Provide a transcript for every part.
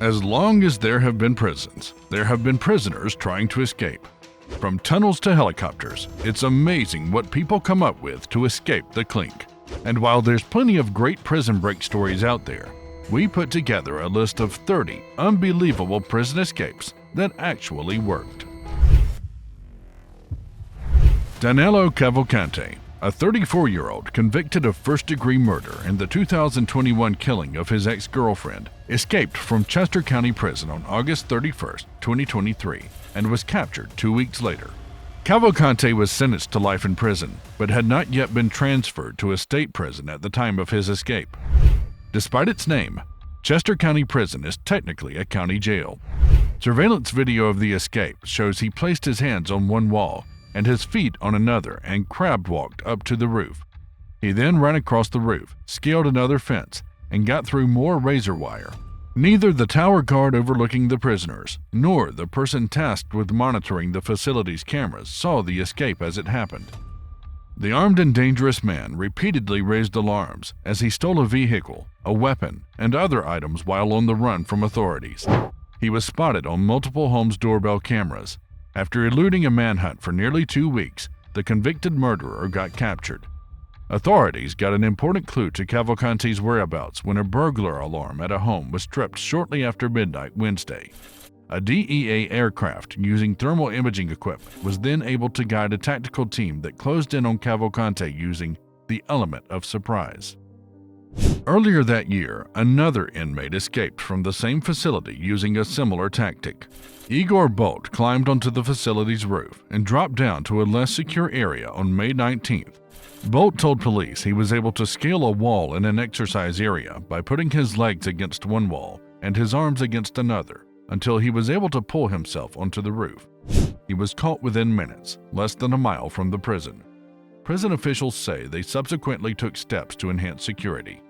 As long as there have been prisons, there have been prisoners trying to escape. From tunnels to helicopters, it's amazing what people come up with to escape the clink. And while there's plenty of great prison break stories out there, we put together a list of 30 unbelievable prison escapes that actually worked. Danilo Cavalcante, a 34-year-old convicted of first-degree murder in the 2021 killing of his ex-girlfriend, escaped from Chester County Prison on August 31, 2023, and was captured 2 weeks later. Cavalcante was sentenced to life in prison, but had not yet been transferred to a state prison at the time of his escape. Despite its name, Chester County Prison is technically a county jail. Surveillance video of the escape shows he placed his hands on one wall and his feet on another and crab-walked up to the roof. He then ran across the roof, scaled another fence, and got through more razor wire. Neither the tower guard overlooking the prisoners nor the person tasked with monitoring the facility's cameras saw the escape as it happened. The armed and dangerous man repeatedly raised alarms as he stole a vehicle, a weapon, and other items while on the run from authorities. He was spotted on multiple homes' doorbell cameras. After eluding a manhunt for nearly 2 weeks, the convicted murderer got captured. Authorities got an important clue to Cavalcante's whereabouts when a burglar alarm at a home was tripped shortly after midnight Wednesday. A DEA aircraft using thermal imaging equipment was then able to guide a tactical team that closed in on Cavalcante using the element of surprise. Earlier that year, another inmate escaped from the same facility using a similar tactic. Igor Bolt climbed onto the facility's roof and dropped down to a less secure area on May 19th. Bolt told police he was able to scale a wall in an exercise area by putting his legs against one wall and his arms against another until he was able to pull himself onto the roof. He was caught within minutes, less than a mile from the prison. Prison officials say they subsequently took steps to enhance security.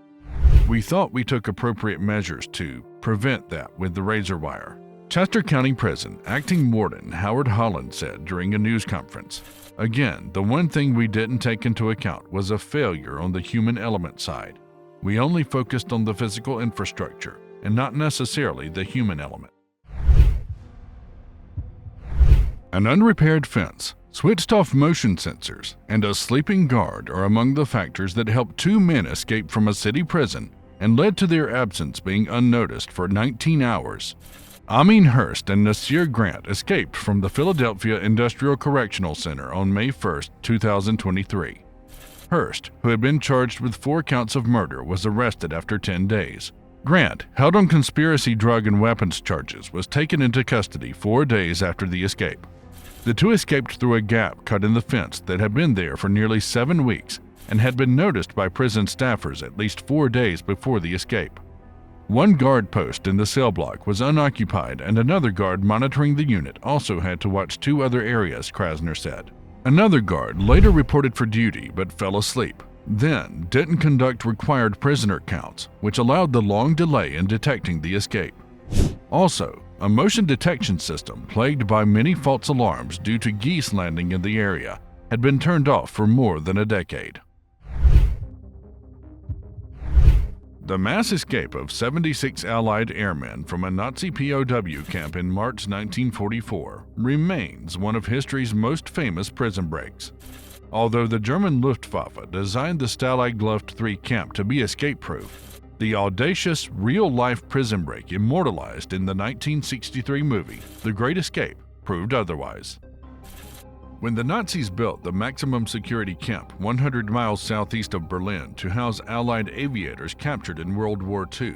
"We thought we took appropriate measures to prevent that with the razor wire," Chester County Prison Acting Warden Howard Holland said during a news conference. "Again, the one thing we didn't take into account was a failure on the human element side. We only focused on the physical infrastructure and not necessarily the human element." An unrepaired fence, switched-off motion sensors, and a sleeping guard are among the factors that helped 2 men escape from a city prison and led to their absence being unnoticed for 19 hours. Amin Hurst and Nasir Grant escaped from the Philadelphia Industrial Correctional Center on May 1, 2023. Hurst, who had been charged with 4 counts of murder, was arrested after 10 days. Grant, held on conspiracy drug and weapons charges, was taken into custody 4 days after the escape. The two escaped through a gap cut in the fence that had been there for nearly 7 weeks and had been noticed by prison staffers at least 4 days before the escape. One guard post in the cell block was unoccupied, and another guard monitoring the unit also had to watch 2 other areas, Krasner said. Another guard later reported for duty but fell asleep, then didn't conduct required prisoner counts, which allowed the long delay in detecting the escape. Also, a motion detection system plagued by many false alarms due to geese landing in the area had been turned off for more than a decade. The mass escape of 76 Allied airmen from a Nazi POW camp in March 1944 remains one of history's most famous prison breaks. Although the German Luftwaffe designed the Stalag Luft III camp to be escape-proof, the audacious, real-life prison break immortalized in the 1963 movie The Great Escape proved otherwise. When the Nazis built the maximum security camp 100 miles southeast of Berlin to house Allied aviators captured in World War II,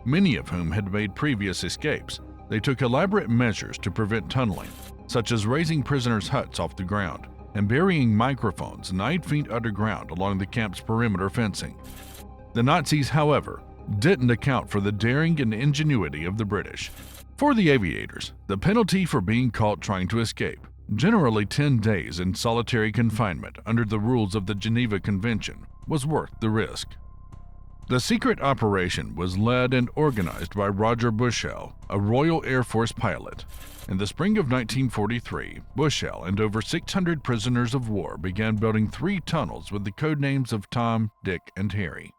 many of whom had made previous escapes, they took elaborate measures to prevent tunneling, such as raising prisoners' huts off the ground and burying microphones 9 feet underground along the camp's perimeter fencing. The Nazis, however, didn't account for the daring and ingenuity of the British. For the aviators, the penalty for being caught trying to escape, generally 10 days in solitary confinement under the rules of the Geneva Convention, was worth the risk. The secret operation was led and organized by Roger Bushell, a Royal Air Force pilot. In the spring of 1943, Bushell and over 600 prisoners of war began building 3 tunnels with the code names of Tom, Dick, and Harry.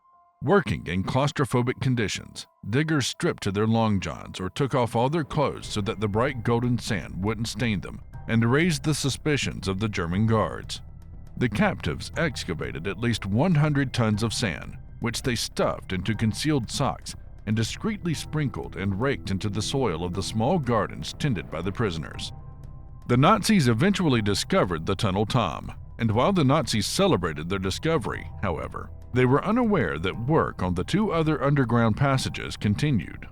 Working in claustrophobic conditions, diggers stripped to their long johns or took off all their clothes so that the bright golden sand wouldn't stain them and raised the suspicions of the German guards. The captives excavated at least 100 tons of sand, which they stuffed into concealed socks and discreetly sprinkled and raked into the soil of the small gardens tended by the prisoners. The Nazis eventually discovered the Tunnel Tom, and while the Nazis celebrated their discovery, however, they were unaware that work on the two other underground passages continued.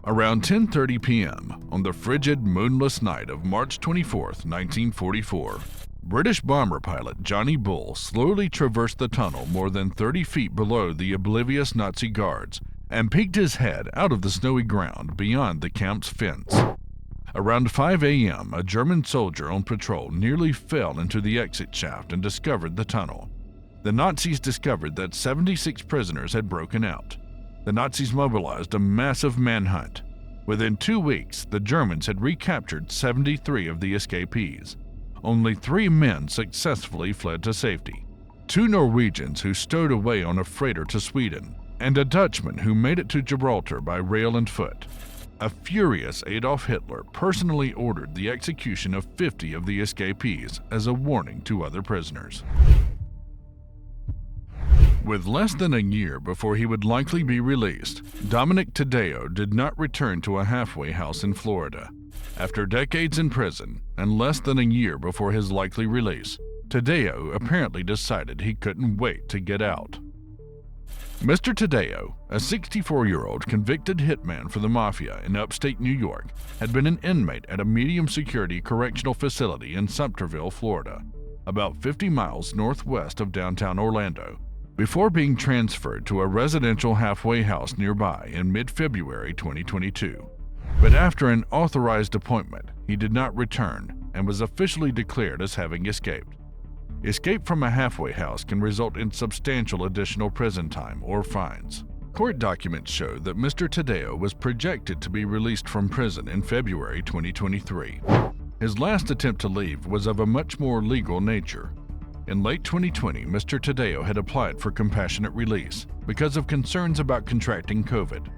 Around 10:30 p.m. on the frigid, moonless night of March 24, 1944, British bomber pilot Johnny Bull slowly traversed the tunnel more than 30 feet below the oblivious Nazi guards and peeked his head out of the snowy ground beyond the camp's fence. Around 5 a.m., a German soldier on patrol nearly fell into the exit shaft and discovered the tunnel. The Nazis discovered that 76 prisoners had broken out. The Nazis mobilized a massive manhunt. Within 2 weeks, the Germans had recaptured 73 of the escapees. Only 3 men successfully fled to safety: 2 Norwegians who stowed away on a freighter to Sweden, and a Dutchman who made it to Gibraltar by rail and foot. A furious Adolf Hitler personally ordered the execution of 50 of the escapees as a warning to other prisoners. With less than a year before he would likely be released, Dominic Taddeo did not return to a halfway house in Florida. After decades in prison, and less than a year before his likely release, Taddeo apparently decided he couldn't wait to get out. Mr. Taddeo, a 64-year-old convicted hitman for the Mafia in upstate New York, had been an inmate at a medium-security correctional facility in Sumterville, Florida, about 50 miles northwest of downtown Orlando, before being transferred to a residential halfway house nearby in mid-February 2022. But after an authorized appointment, he did not return and was officially declared as having escaped. Escape from a halfway house can result in substantial additional prison time or fines. Court documents show that Mr. Taddeo was projected to be released from prison in February 2023. His last attempt to leave was of a much more legal nature. In late 2020, Mr. Taddeo had applied for compassionate release because of concerns about contracting COVID.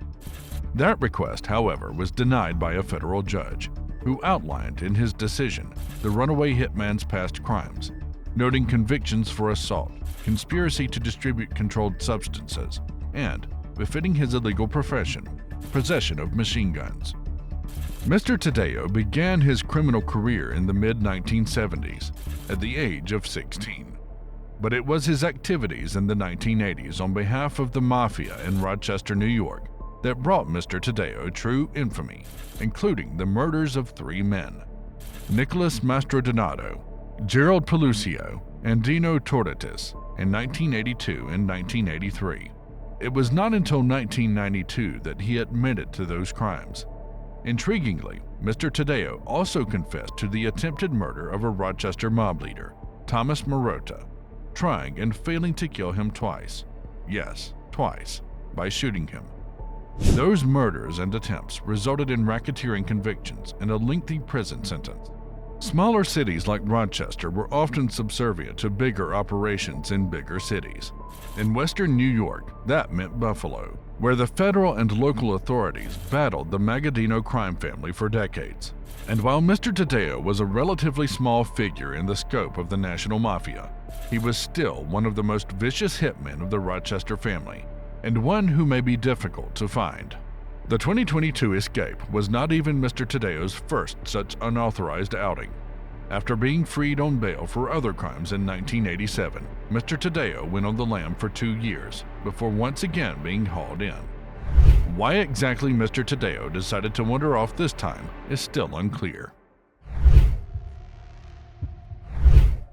That request, however, was denied by a federal judge, who outlined in his decision the runaway hitman's past crimes, noting convictions for assault, conspiracy to distribute controlled substances, and, befitting his illegal profession, possession of machine guns. Mr. Taddeo began his criminal career in the mid-1970s, at the age of 16. But it was his activities in the 1980s on behalf of the Mafia in Rochester, New York, that brought Mr. Taddeo true infamy, including the murders of 3 men: Nicholas Mastrodonato, Gerald Pelucio, and Dino Tordatis in 1982 and 1983. It was not until 1992 that he admitted to those crimes. Intriguingly, Mr. Taddeo also confessed to the attempted murder of a Rochester mob leader, Thomas Marotta, trying and failing to kill him twice. Yes, twice, by shooting him. Those murders and attempts resulted in racketeering convictions and a lengthy prison sentence. Smaller cities like Rochester were often subservient to bigger operations in bigger cities. In western New York, that meant Buffalo, where the federal and local authorities battled the Magadino crime family for decades. And while Mr. Taddeo was a relatively small figure in the scope of the national mafia, he was still one of the most vicious hitmen of the Rochester family, and one who may be difficult to find. The 2022 escape was not even Mr. Taddeo's first such unauthorized outing. After being freed on bail for other crimes in 1987, Mr. Taddeo went on the lam for 2 years before once again being hauled in. Why exactly Mr. Taddeo decided to wander off this time is still unclear.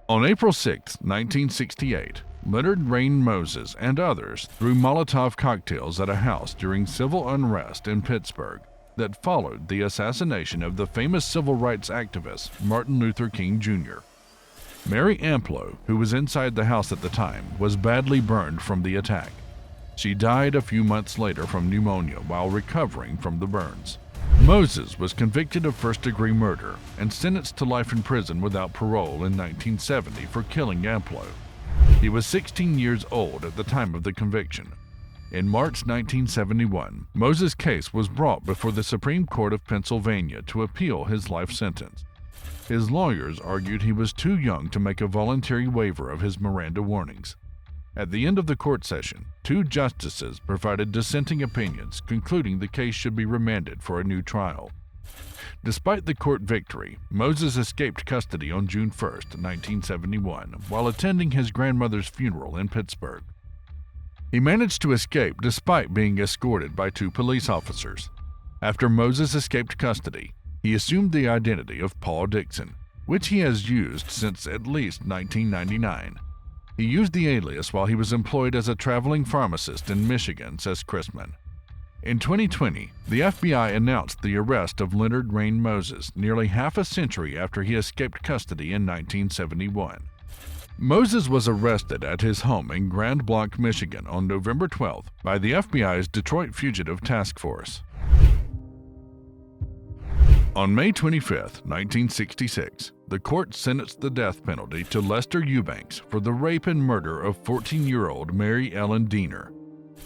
On April 6, 1968, Leonard Rain Moses and others threw Molotov cocktails at a house during civil unrest in Pittsburgh that followed the assassination of the famous civil rights activist Martin Luther King Jr. Mary Amplo, who was inside the house at the time, was badly burned from the attack. She died a few months later from pneumonia while recovering from the burns. Moses was convicted of first-degree murder and sentenced to life in prison without parole in 1970 for killing Amplo. He was 16 years old at the time of the conviction. In March 1971, Moses' case was brought before the Supreme Court of Pennsylvania to appeal his life sentence. His lawyers argued he was too young to make a voluntary waiver of his Miranda warnings. At the end of the court session, 2 justices provided dissenting opinions, concluding the case should be remanded for a new trial. Despite the court victory, Moses escaped custody on June 1, 1971, while attending his grandmother's funeral in Pittsburgh. He managed to escape despite being escorted by 2 police officers. After Moses escaped custody, he assumed the identity of Paul Dixon, which he has used since at least 1999. He used the alias while he was employed as a traveling pharmacist in Michigan, says Chrisman. In 2020, the FBI announced the arrest of Leonard Rain Moses nearly half a century after he escaped custody in 1971. Moses was arrested at his home in Grand Blanc, Michigan on November 12 by the FBI's Detroit Fugitive Task Force. On May 25, 1966, the court sentenced the death penalty to Lester Eubanks for the rape and murder of 14-year-old Mary Ellen Diener.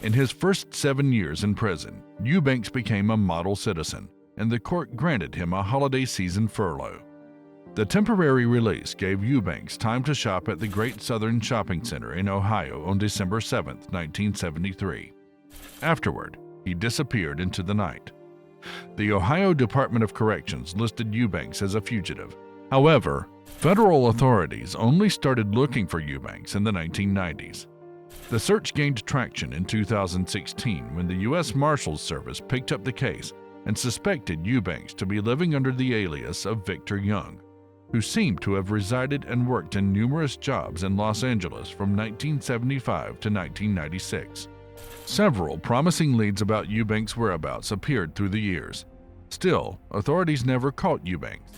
In his first 7 years in prison, Eubanks became a model citizen, and the court granted him a holiday season furlough. The temporary release gave Eubanks time to shop at the Great Southern Shopping Center in Ohio on December 7, 1973. Afterward, he disappeared into the night. The Ohio Department of Corrections listed Eubanks as a fugitive. However, federal authorities only started looking for Eubanks in the 1990s. The search gained traction in 2016 when the U.S. Marshals Service picked up the case and suspected Eubanks to be living under the alias of Victor Young, who seemed to have resided and worked in numerous jobs in Los Angeles from 1975 to 1996. Several promising leads about Eubanks' whereabouts appeared through the years. Still, authorities never caught Eubanks.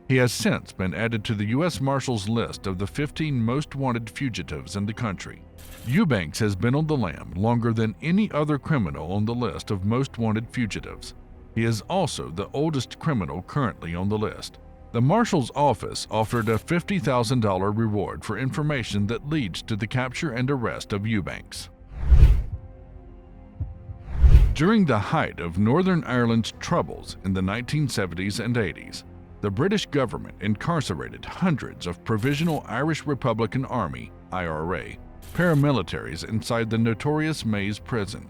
He has since been added to the U.S. Marshals list of the 15 most wanted fugitives in the country. Eubanks has been on the lam longer than any other criminal on the list of most wanted fugitives. He is also the oldest criminal currently on the list. The Marshal's office offered a $50,000 reward for information that leads to the capture and arrest of Eubanks. During the height of Northern Ireland's troubles in the 1970s and 80s, the British government incarcerated hundreds of Provisional Irish Republican Army (IRA) paramilitaries inside the notorious Maze prison.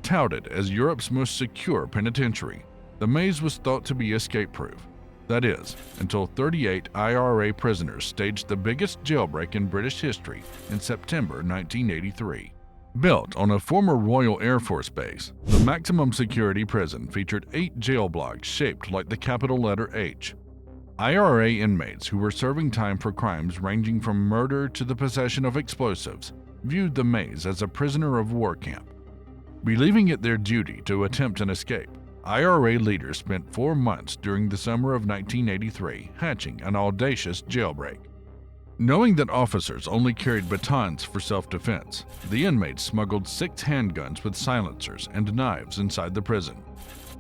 Touted as Europe's most secure penitentiary, the Maze was thought to be escape-proof. That is, until 38 IRA prisoners staged the biggest jailbreak in British history in September 1983. Built on a former Royal Air Force base, the maximum security prison featured 8 jail blocks shaped like the capital letter H. IRA inmates who were serving time for crimes ranging from murder to the possession of explosives viewed the Maze as a prisoner of war camp. Believing it their duty to attempt an escape, IRA leaders spent 4 months during the summer of 1983 hatching an audacious jailbreak. Knowing that officers only carried batons for self-defense, the inmates smuggled 6 handguns with silencers and knives inside the prison.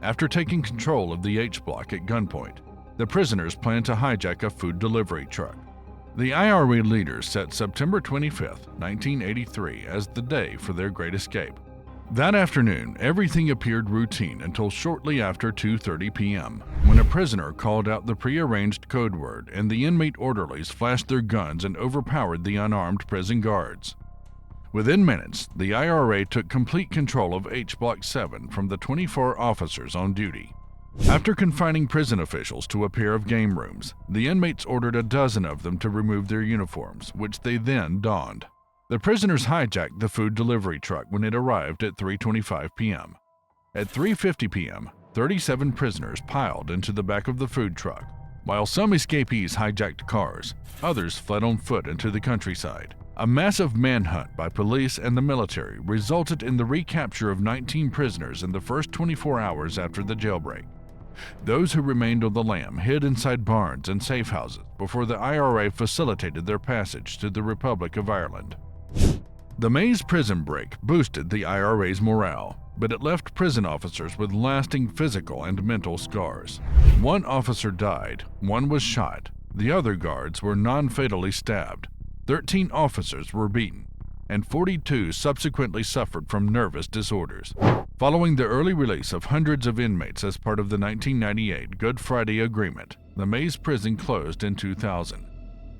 After taking control of the H block at gunpoint, the prisoners planned to hijack a food delivery truck. The IRA leaders set September 25, 1983 as the day for their great escape. That afternoon, everything appeared routine until shortly after 2:30 p.m., when a prisoner called out the prearranged code word and the inmate orderlies flashed their guns and overpowered the unarmed prison guards. Within minutes, the IRA took complete control of H Block 7 from the 24 officers on duty. After confining prison officials to a pair of game rooms, the inmates ordered a dozen of them to remove their uniforms, which they then donned. The prisoners hijacked the food delivery truck when it arrived at 3:25 p.m. At 3:50 p.m., 37 prisoners piled into the back of the food truck. While some escapees hijacked cars, others fled on foot into the countryside. A massive manhunt by police and the military resulted in the recapture of 19 prisoners in the first 24 hours after the jailbreak. Those who remained on the lam hid inside barns and safe houses before the IRA facilitated their passage to the Republic of Ireland. The Maze prison break boosted the IRA's morale, but it left prison officers with lasting physical and mental scars. 1 officer died, 1 was shot, the other guards were non-fatally stabbed, 13 officers were beaten. and 42 subsequently suffered from nervous disorders. Following the early release of hundreds of inmates as part of the 1998 Good Friday Agreement, the Maze prison closed in 2000.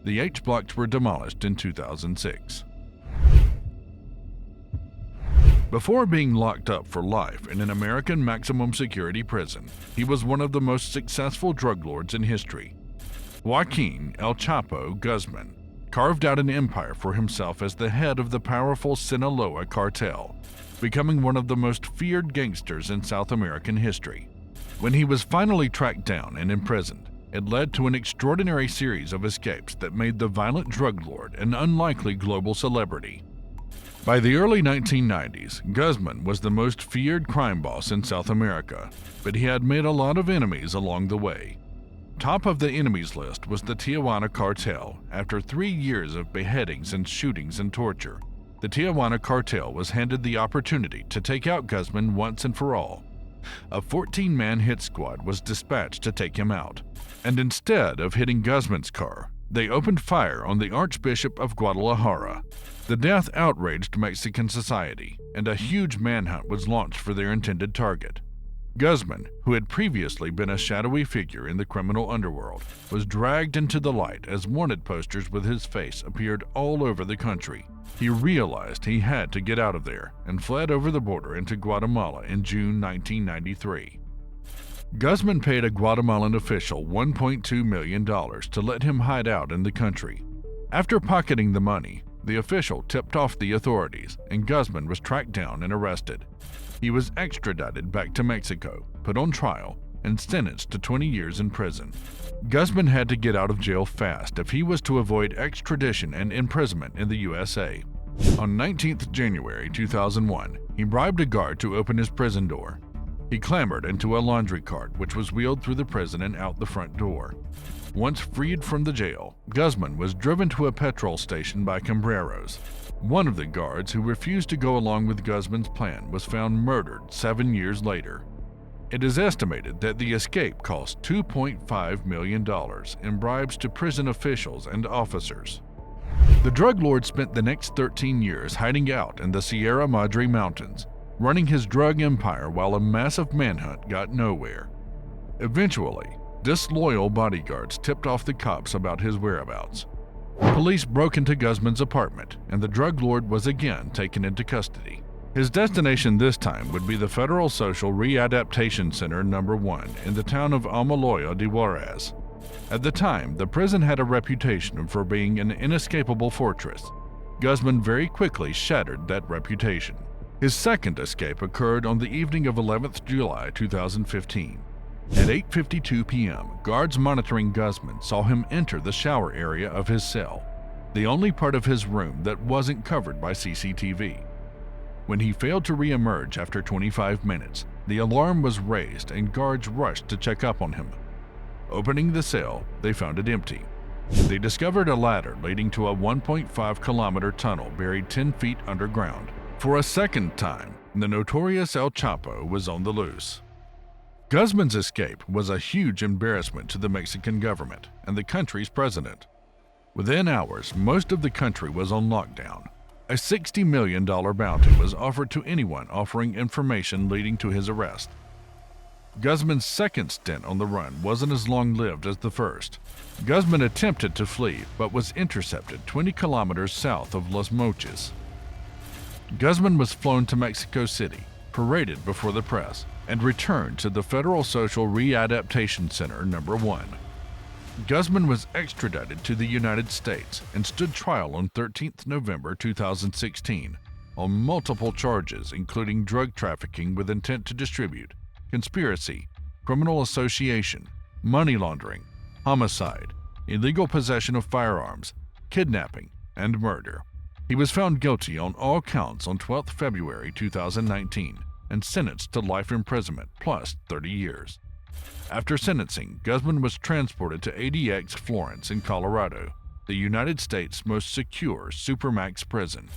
The H-blocks were demolished in 2006. Before being locked up for life in an American maximum security prison, he was one of the most successful drug lords in history. Joaquin El Chapo Guzman carved out an empire for himself as the head of the powerful Sinaloa cartel, becoming one of the most feared gangsters in South American history. When he was finally tracked down and imprisoned, it led to an extraordinary series of escapes that made the violent drug lord an unlikely global celebrity. By the early 1990s, Guzman was the most feared crime boss in South America, but he had made a lot of enemies along the way. Top of the enemies list was the Tijuana cartel. After 3 years of beheadings and shootings and torture, the Tijuana cartel was handed the opportunity to take out Guzman once and for all. A 14-man hit squad was dispatched to take him out, and instead of hitting Guzman's car, they opened fire on the Archbishop of Guadalajara. The death outraged Mexican society, and a huge manhunt was launched for their intended target. Guzman, who had previously been a shadowy figure in the criminal underworld, was dragged into the light as wanted posters with his face appeared all over the country. He realized he had to get out of there and fled over the border into Guatemala in June 1993. Guzman paid a Guatemalan official $1.2 million to let him hide out in the country. After pocketing the money, the official tipped off the authorities, and Guzman was tracked down and arrested. He was extradited back to Mexico, put on trial, and sentenced to 20 years in prison. Guzman had to get out of jail fast if he was to avoid extradition and imprisonment in the USA. On 19th January 2001, he bribed a guard to open his prison door. He clambered into a laundry cart which was wheeled through the prison and out the front door. Once freed from the jail, Guzman was driven to a petrol station by Cambreros. One of the guards who refused to go along with Guzman's plan was found murdered 7 years later. It is estimated that the escape cost $2.5 million in bribes to prison officials and officers. The drug lord spent the next 13 years hiding out in the Sierra Madre Mountains, running his drug empire while a massive manhunt got nowhere. Eventually, disloyal bodyguards tipped off the cops about his whereabouts. Police broke into Guzman's apartment, and the drug lord was again taken into custody. His destination this time would be the Federal Social Readaptation Center No. 1 in the town of Almoloya de Juarez. At the time, the prison had a reputation for being an inescapable fortress. Guzman very quickly shattered that reputation. His second escape occurred on the evening of 11th July 2015. At 8:52 p.m., guards monitoring Guzman saw him enter the shower area of his cell, the only part of his room that wasn't covered by CCTV. When he failed to re-emerge after 25 minutes, the alarm was raised and guards rushed to check up on him. Opening the cell, they found it empty. They discovered a ladder leading to a 1.5-kilometer tunnel buried 10 feet underground. For a second time, the notorious El Chapo was on the loose. Guzman's escape was a huge embarrassment to the Mexican government and the country's president. Within hours, most of the country was on lockdown. A $60 million bounty was offered to anyone offering information leading to his arrest. Guzman's second stint on the run wasn't as long-lived as the first. Guzman attempted to flee but was intercepted 20 kilometers south of Los Mochis. Guzman was flown to Mexico City, paraded before the press, and returned to the Federal Social Readaptation Center No. 1. Guzman was extradited to the United States and stood trial on 13th November 2016 on multiple charges including drug trafficking with intent to distribute, conspiracy, criminal association, money laundering, homicide, illegal possession of firearms, kidnapping, and murder. He was found guilty on all counts on 12th February 2019 and sentenced to life imprisonment plus 30 years. After sentencing, Guzman was transported to ADX Florence in Colorado, the United States' most secure supermax prison.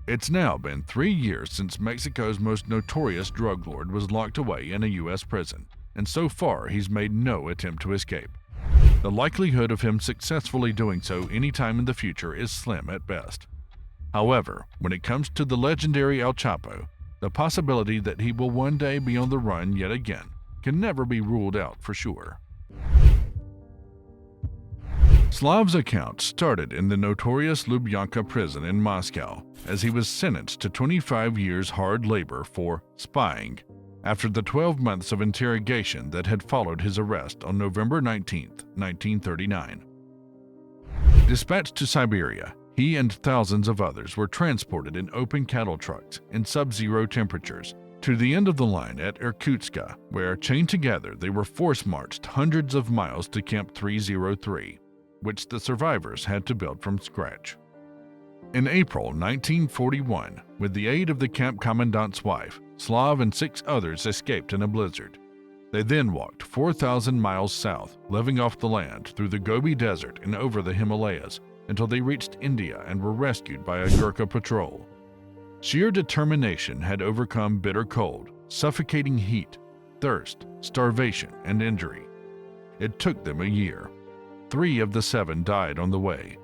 It's now been 3 years since Mexico's most notorious drug lord was locked away in a U.S. prison, and so far he's made no attempt to escape. The likelihood of him successfully doing so anytime in the future is slim at best. However, when it comes to the legendary El Chapo, the possibility that he will one day be on the run yet again can never be ruled out for sure. Slav's account started in the notorious Lubyanka prison in Moscow, as he was sentenced to 25 years hard labor for spying after the 12 months of interrogation that had followed his arrest on November 19, 1939. Dispatched to Siberia, he and thousands of others were transported in open cattle trucks in sub-zero temperatures to the end of the line at Irkutsk, where, chained together, they were force-marched hundreds of miles to Camp 303, which the survivors had to build from scratch. In April 1941, with the aid of the camp commandant's wife, Slav and 6 others escaped in a blizzard. They then walked 4,000 miles south, living off the land through the Gobi Desert and over the Himalayas, until they reached India and were rescued by a Gurkha patrol. Sheer determination had overcome bitter cold, suffocating heat, thirst, starvation, and injury. It took them a year. 3 of the 7 died on the way.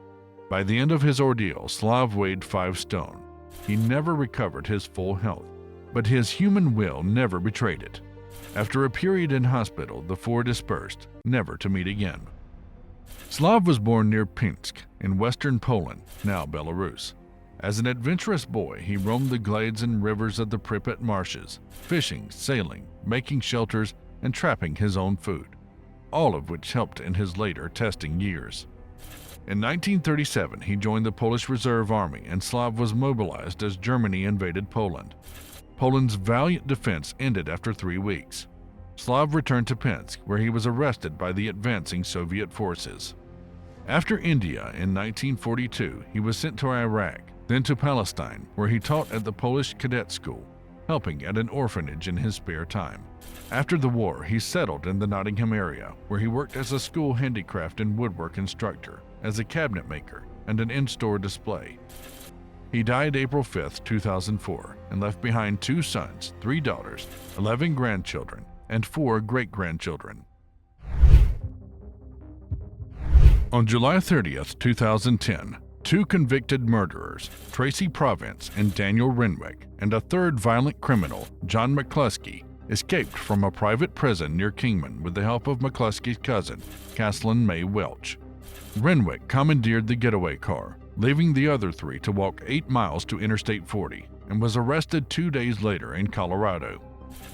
By the end of his ordeal, Slav weighed 5 stone. He never recovered his full health, but his human will never betrayed it. After a period in hospital, the 4 dispersed, never to meet again. Slav was born near Pinsk in western Poland, now Belarus. As an adventurous boy, he roamed the glades and rivers of the Pripyat marshes, fishing, sailing, making shelters, and trapping his own food, all of which helped in his later testing years. In 1937, he joined the Polish Reserve Army, and Slav was mobilized as Germany invaded Poland. Poland's valiant defense ended after 3 weeks. Slav returned to Pinsk, where he was arrested by the advancing Soviet forces. After India in 1942, he was sent to Iraq, then to Palestine, where he taught at the Polish cadet school, helping at an orphanage in his spare time. After the war, he settled in the Nottingham area, where he worked as a school handicraft and woodwork instructor, as a cabinet maker, and an in-store display. He died April 5, 2004, and left behind 2 sons, 3 daughters, 11 grandchildren, and 4 great-grandchildren. On July 30, 2010, 2 convicted murderers, Tracy Province and Daniel Renwick, and a 3rd violent criminal, John McCluskey, escaped from a private prison near Kingman with the help of McCluskey's cousin, Caslin May Welch. Renwick commandeered the getaway car, leaving the other 3 to walk 8 miles to Interstate 40, and was arrested 2 days later in Colorado.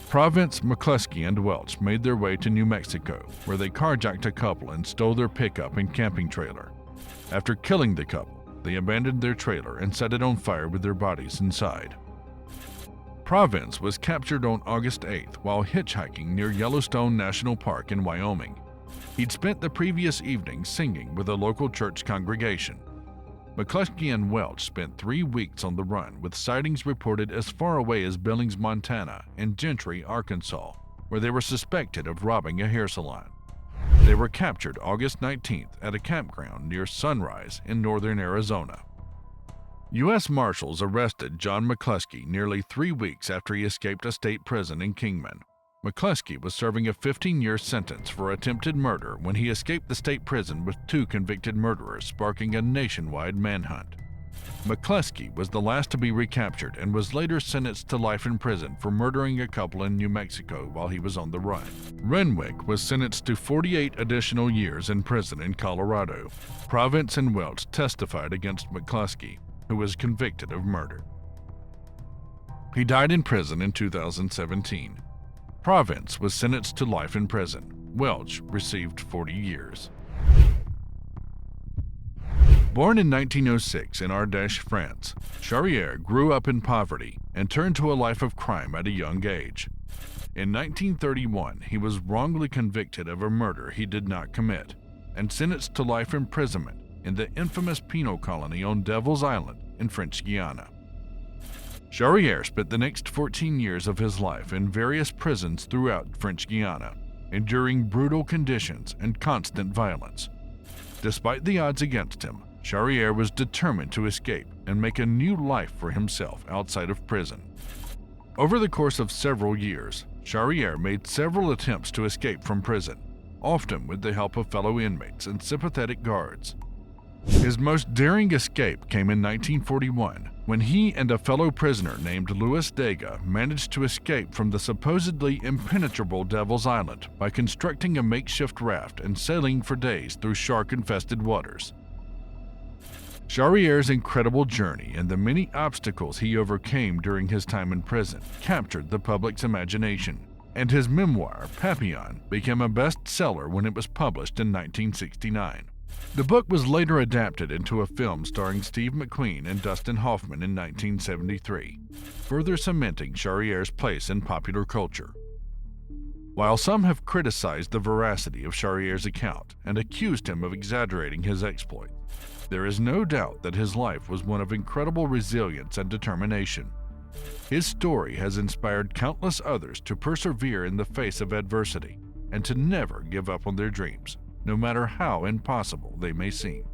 Province, McCluskey, and Welch made their way to New Mexico, where they carjacked a couple and stole their pickup and camping trailer. After killing the couple, they abandoned their trailer and set it on fire with their bodies inside. Province was captured on August 8th while hitchhiking near Yellowstone National Park in Wyoming. He'd spent the previous evening singing with a local church congregation. McCluskey and Welch spent 3 weeks on the run, with sightings reported as far away as Billings, Montana, and Gentry, Arkansas, where they were suspected of robbing a hair salon. They were captured August 19th at a campground near Sunrise in northern Arizona. U.S. Marshals arrested John McCluskey nearly 3 weeks after he escaped a state prison in Kingman. McCluskey was serving a 15-year sentence for attempted murder when he escaped the state prison with 2 convicted murderers, sparking a nationwide manhunt. McCluskey was the last to be recaptured and was later sentenced to life in prison for murdering a couple in New Mexico while he was on the run. Renwick was sentenced to 48 additional years in prison in Colorado. Province and Welch testified against McCluskey, who was convicted of murder. He died in prison in 2017. Province was sentenced to life in prison. Welch received 40 years. Born in 1906 in Ardèche, France, Charrière grew up in poverty and turned to a life of crime at a young age. In 1931, he was wrongly convicted of a murder he did not commit and sentenced to life imprisonment in the infamous penal colony on Devil's Island in French Guiana. Charrière spent the next 14 years of his life in various prisons throughout French Guiana, enduring brutal conditions and constant violence. Despite the odds against him, Charrière was determined to escape and make a new life for himself outside of prison. Over the course of several years, Charrière made several attempts to escape from prison, often with the help of fellow inmates and sympathetic guards. His most daring escape came in 1941, when he and a fellow prisoner named Louis Dega managed to escape from the supposedly impenetrable Devil's Island by constructing a makeshift raft and sailing for days through shark-infested waters. Charrier's incredible journey and the many obstacles he overcame during his time in prison captured the public's imagination, and his memoir, Papillon, became a bestseller when it was published in 1969. The book was later adapted into a film starring Steve McQueen and Dustin Hoffman in 1973, further cementing Charrier's place in popular culture. While some have criticized the veracity of Charrier's account and accused him of exaggerating his exploits, there is no doubt that his life was one of incredible resilience and determination. His story has inspired countless others to persevere in the face of adversity and to never give up on their dreams, no matter how impossible they may seem.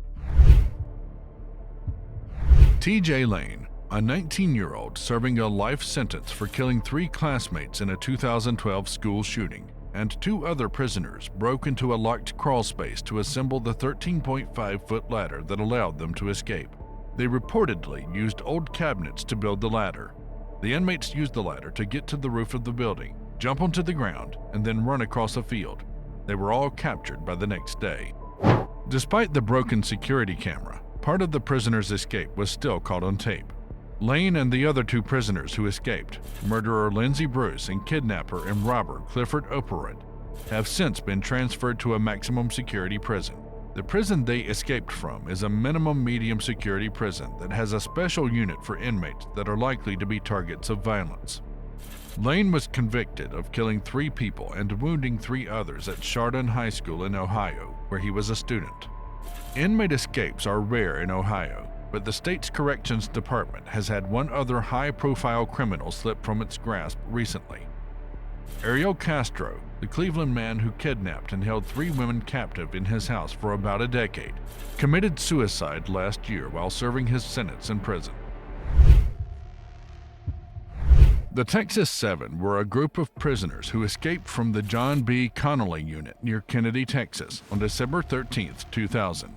T.J. Lane, a 19-year-old serving a life sentence for killing 3 classmates in a 2012 school shooting, and 2 other prisoners broke into a locked crawl space to assemble the 13.5-foot ladder that allowed them to escape. They reportedly used old cabinets to build the ladder. The inmates used the ladder to get to the roof of the building, jump onto the ground, and then run across a field. They were all captured by the next day. Despite the broken security camera, part of the prisoners' escape was still caught on tape. Lane and the other 2 prisoners who escaped, murderer Lindsay Bruce and kidnapper and robber Clifford Operant, have since been transferred to a maximum security prison. The prison they escaped from is a minimum medium security prison that has a special unit for inmates that are likely to be targets of violence. Lane was convicted of killing 3 people and wounding 3 others at Chardon High School in Ohio, where he was a student. Inmate escapes are rare in Ohio, but the state's corrections department has had one other high-profile criminal slip from its grasp recently. Ariel Castro, the Cleveland man who kidnapped and held 3 women captive in his house for about a decade, committed suicide last year while serving his sentence in prison. The Texas Seven were a group of prisoners who escaped from the John B. Connolly unit near Kennedy, Texas on December 13, 2000.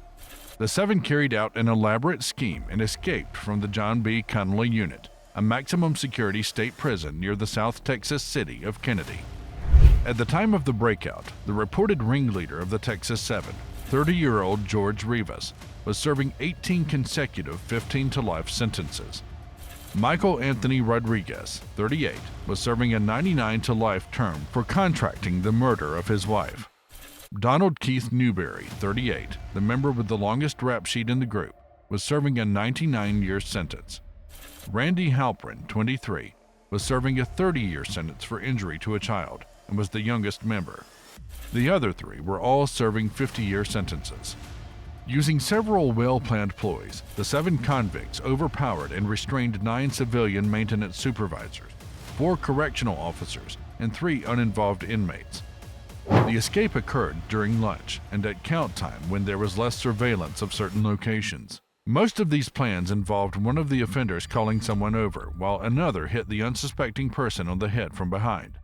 The 7 carried out an elaborate scheme and escaped from the John B. Connolly unit, a maximum security state prison near the South Texas city of Kennedy. At the time of the breakout, the reported ringleader of the Texas Seven, 30-year-old George Rivas, was serving 18 consecutive 15-to-life sentences. Michael Anthony Rodriguez, 38, was serving a 99-to-life term for contracting the murder of his wife. Donald Keith Newberry, 38, the member with the longest rap sheet in the group, was serving a 99-year sentence. Randy Halprin, 23, was serving a 30-year sentence for injury to a child and was the youngest member. The other 3 were all serving 50-year sentences. Using several well-planned ploys, the 7 convicts overpowered and restrained 9 civilian maintenance supervisors, 4 correctional officers, and 3 uninvolved inmates. The escape occurred during lunch and at count time when there was less surveillance of certain locations. Most of these plans involved one of the offenders calling someone over, while another hit the unsuspecting person on the head from behind.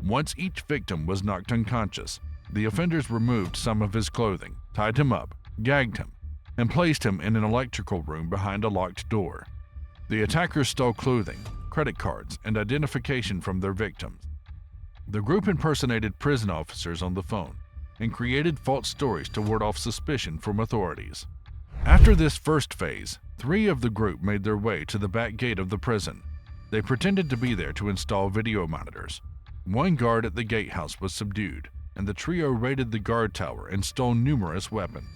Once each victim was knocked unconscious, the offenders removed some of his clothing, tied him up, gagged him, and placed him in an electrical room behind a locked door. The attackers stole clothing, credit cards, and identification from their victims. The group impersonated prison officers on the phone and created false stories to ward off suspicion from authorities. After this first phase, 3 of the group made their way to the back gate of the prison. They pretended to be there to install video monitors. 1 guard at the gatehouse was subdued, and the trio raided the guard tower and stole numerous weapons.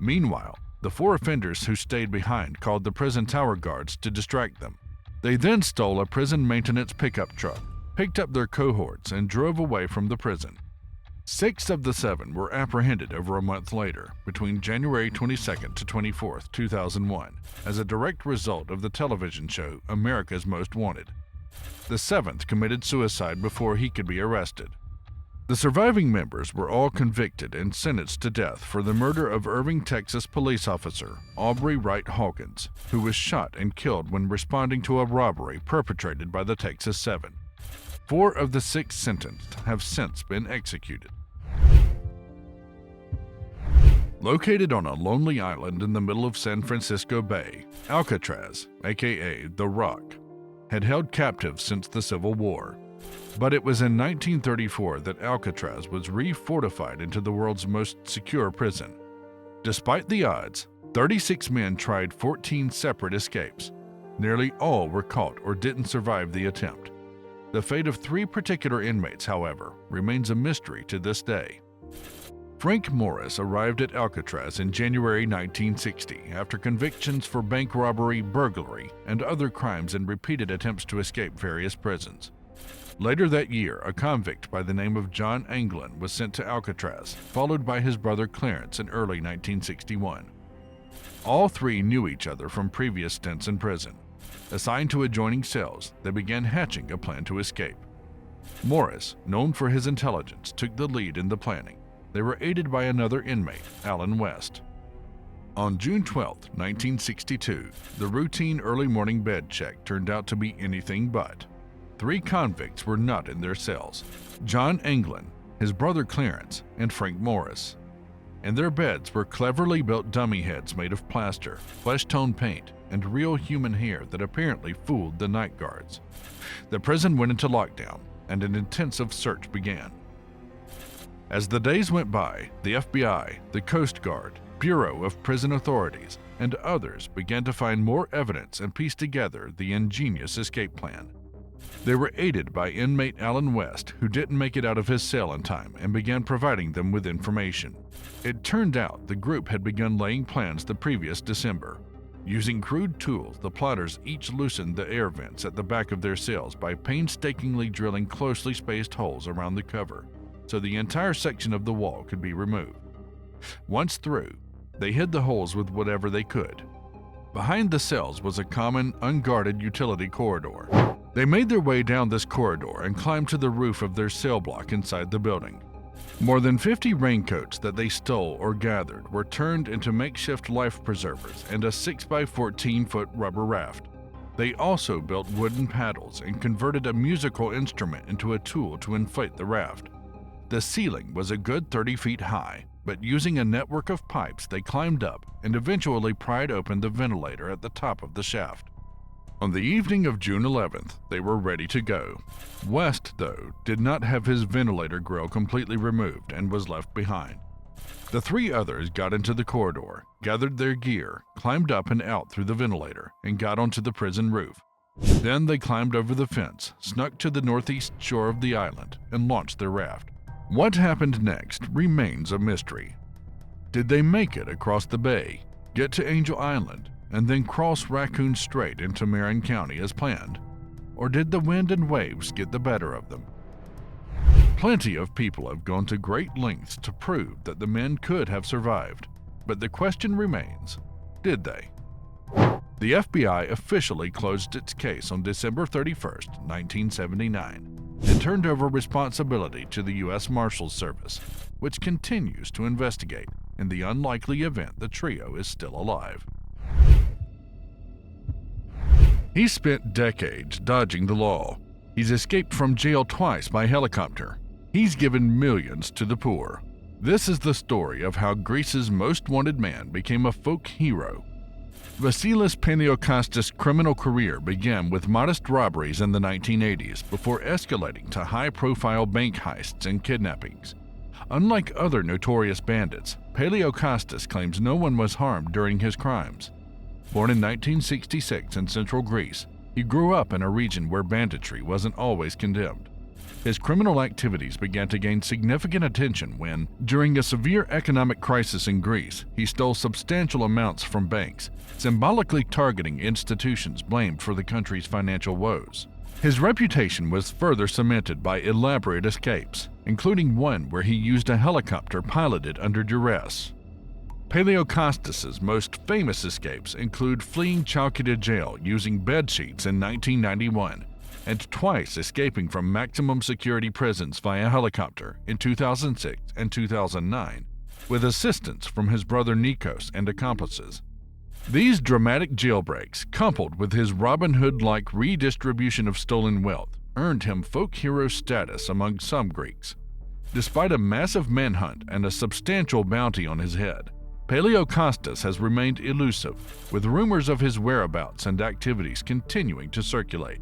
Meanwhile, the 4 offenders who stayed behind called the prison tower guards to distract them. They then stole a prison maintenance pickup truck, picked up their cohorts, and drove away from the prison. 6 of the 7 were apprehended over a month later, between January 22nd to 24th, 2001, as a direct result of the television show America's Most Wanted. The 7th committed suicide before he could be arrested. The surviving members were all convicted and sentenced to death for the murder of Irving, Texas police officer Aubrey Wright Hawkins, who was shot and killed when responding to a robbery perpetrated by the Texas Seven. 4 of the 6 sentenced have since been executed. Located on a lonely island in the middle of San Francisco Bay, Alcatraz, aka The Rock, had held captives since the Civil War. But it was in 1934 that Alcatraz was refortified into the world's most secure prison. Despite the odds, 36 men tried 14 separate escapes. Nearly all were caught or didn't survive the attempt. The fate of 3 particular inmates, however, remains a mystery to this day. Frank Morris arrived at Alcatraz in January 1960 after convictions for bank robbery, burglary, and other crimes and repeated attempts to escape various prisons. Later that year, a convict by the name of John Anglin was sent to Alcatraz, followed by his brother Clarence in early 1961. All 3 knew each other from previous stints in prison. Assigned to adjoining cells, they began hatching a plan to escape. Morris, known for his intelligence, took the lead in the planning. They were aided by another inmate, Alan West. On June 12, 1962, the routine early morning bed check turned out to be anything but. 3 convicts were not in their cells: John Anglin, his brother Clarence, and Frank Morris. In their beds were cleverly built dummy heads made of plaster, flesh-tone paint, and real human hair that apparently fooled the night guards. The prison went into lockdown, and an intensive search began. As the days went by, the FBI, the Coast Guard, Bureau of Prison Authorities, and others began to find more evidence and piece together the ingenious escape plan. They were aided by inmate Alan West, who didn't make it out of his cell in time, and began providing them with information. It turned out the group had begun laying plans the previous December. Using crude tools, the plotters each loosened the air vents at the back of their cells by painstakingly drilling closely spaced holes around the cover, so the entire section of the wall could be removed. Once through, they hid the holes with whatever they could. Behind the cells was a common, unguarded utility corridor. They made their way down this corridor and climbed to the roof of their cell block inside the building. More than 50 raincoats that they stole or gathered were turned into makeshift life preservers and a 6x14-foot rubber raft. They also built wooden paddles and converted a musical instrument into a tool to inflate the raft. The ceiling was a good 30 feet high, but using a network of pipes, they climbed up and eventually pried open the ventilator at the top of the shaft. On the evening of June 11th, they were ready to go. West, though, did not have his ventilator grill completely removed and was left behind. The 3 others got into the corridor, gathered their gear, climbed up and out through the ventilator, and got onto the prison roof. Then they climbed over the fence, snuck to the northeast shore of the island, and launched their raft. What happened next remains a mystery. Did they make it across the bay, get to Angel Island, and then cross Raccoon Strait into Marin County as planned? Or did the wind and waves get the better of them? Plenty of people have gone to great lengths to prove that the men could have survived, but the question remains, did they? The FBI officially closed its case on December 31st, 1979, and turned over responsibility to the U.S. Marshals Service, which continues to investigate in the unlikely event the trio is still alive. He's spent decades dodging the law. He's escaped from jail twice by helicopter. He's given millions to the poor. This is the story of how Greece's most wanted man became a folk hero. Vasilis Paniokastis' criminal career began with modest robberies in the 1980s before escalating to high-profile bank heists and kidnappings. Unlike other notorious bandits, Paniokastis claims no one was harmed during his crimes. Born in 1966 in central Greece, he grew up in a region where banditry wasn't always condemned. His criminal activities began to gain significant attention when, during a severe economic crisis in Greece, he stole substantial amounts from banks, symbolically targeting institutions blamed for the country's financial woes. His reputation was further cemented by elaborate escapes, including one where he used a helicopter piloted under duress. Paniokastis' most famous escapes include fleeing Chalkida jail using bed sheets in 1991, and twice escaping from maximum security prisons via helicopter in 2006 and 2009, with assistance from his brother Nikos and accomplices. These dramatic jailbreaks, coupled with his Robin Hood-like redistribution of stolen wealth, earned him folk hero status among some Greeks. Despite a massive manhunt and a substantial bounty on his head, Paleocostas has remained elusive, with rumors of his whereabouts and activities continuing to circulate.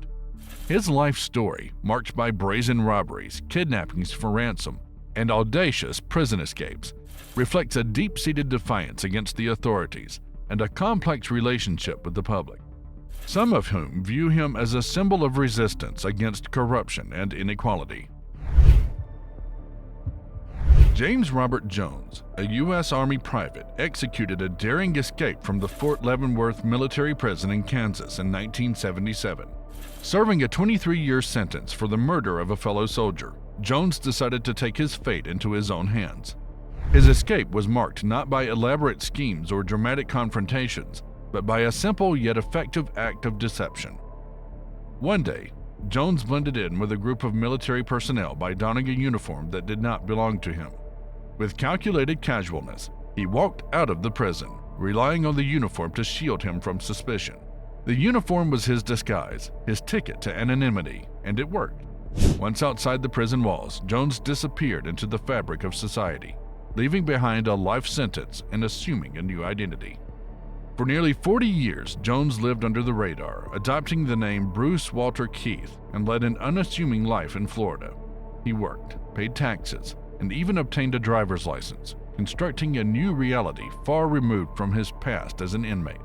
His life story, marked by brazen robberies, kidnappings for ransom, and audacious prison escapes, reflects a deep-seated defiance against the authorities and a complex relationship with the public, some of whom view him as a symbol of resistance against corruption and inequality. James Robert Jones, a U.S. Army private, executed a daring escape from the Fort Leavenworth military prison in Kansas in 1977. Serving a 23-year sentence for the murder of a fellow soldier, Jones decided to take his fate into his own hands. His escape was marked not by elaborate schemes or dramatic confrontations, but by a simple yet effective act of deception. One day, Jones blended in with a group of military personnel by donning a uniform that did not belong to him. With calculated casualness, he walked out of the prison, relying on the uniform to shield him from suspicion. The uniform was his disguise, his ticket to anonymity, and it worked. Once outside the prison walls, Jones disappeared into the fabric of society, leaving behind a life sentence and assuming a new identity. For nearly 40 years, Jones lived under the radar, adopting the name Bruce Walter Keith, and led an unassuming life in Florida. He worked, paid taxes, and even obtained a driver's license, constructing a new reality far removed from his past as an inmate.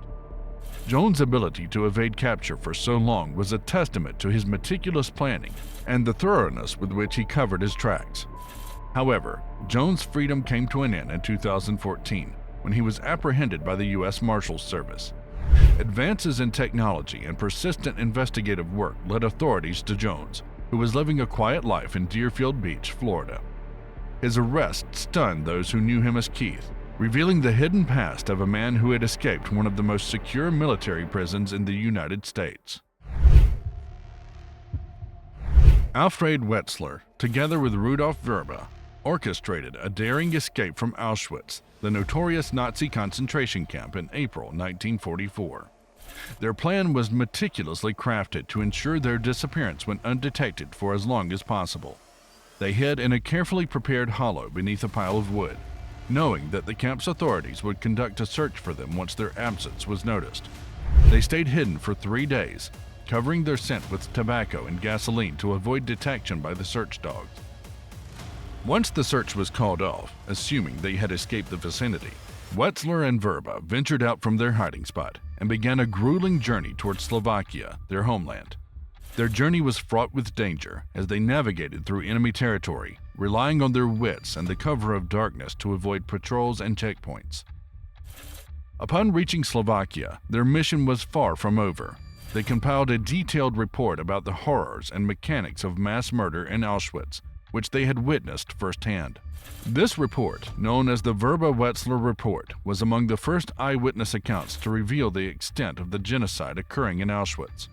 Jones' ability to evade capture for so long was a testament to his meticulous planning and the thoroughness with which he covered his tracks. However, Jones' freedom came to an end in 2014 when he was apprehended by the U.S. Marshals Service. Advances in technology and persistent investigative work led authorities to Jones, who was living a quiet life in Deerfield Beach, Florida. His arrest stunned those who knew him as Keith, revealing the hidden past of a man who had escaped one of the most secure military prisons in the United States. Alfred Wetzler, together with Rudolf Verba, orchestrated a daring escape from Auschwitz, the notorious Nazi concentration camp, in April 1944. Their plan was meticulously crafted to ensure their disappearance went undetected for as long as possible. They hid in a carefully prepared hollow beneath a pile of wood, knowing that the camp's authorities would conduct a search for them once their absence was noticed. They stayed hidden for 3 days, covering their scent with tobacco and gasoline to avoid detection by the search dogs. Once the search was called off, assuming they had escaped the vicinity, Wetzler and Verba ventured out from their hiding spot and began a grueling journey towards Slovakia, their homeland. Their journey was fraught with danger as they navigated through enemy territory, relying on their wits and the cover of darkness to avoid patrols and checkpoints. Upon reaching Slovakia, their mission was far from over. They compiled a detailed report about the horrors and mechanics of mass murder in Auschwitz, which they had witnessed firsthand. This report, known as the Verba-Wetzler Report, was among the first eyewitness accounts to reveal the extent of the genocide occurring in Auschwitz.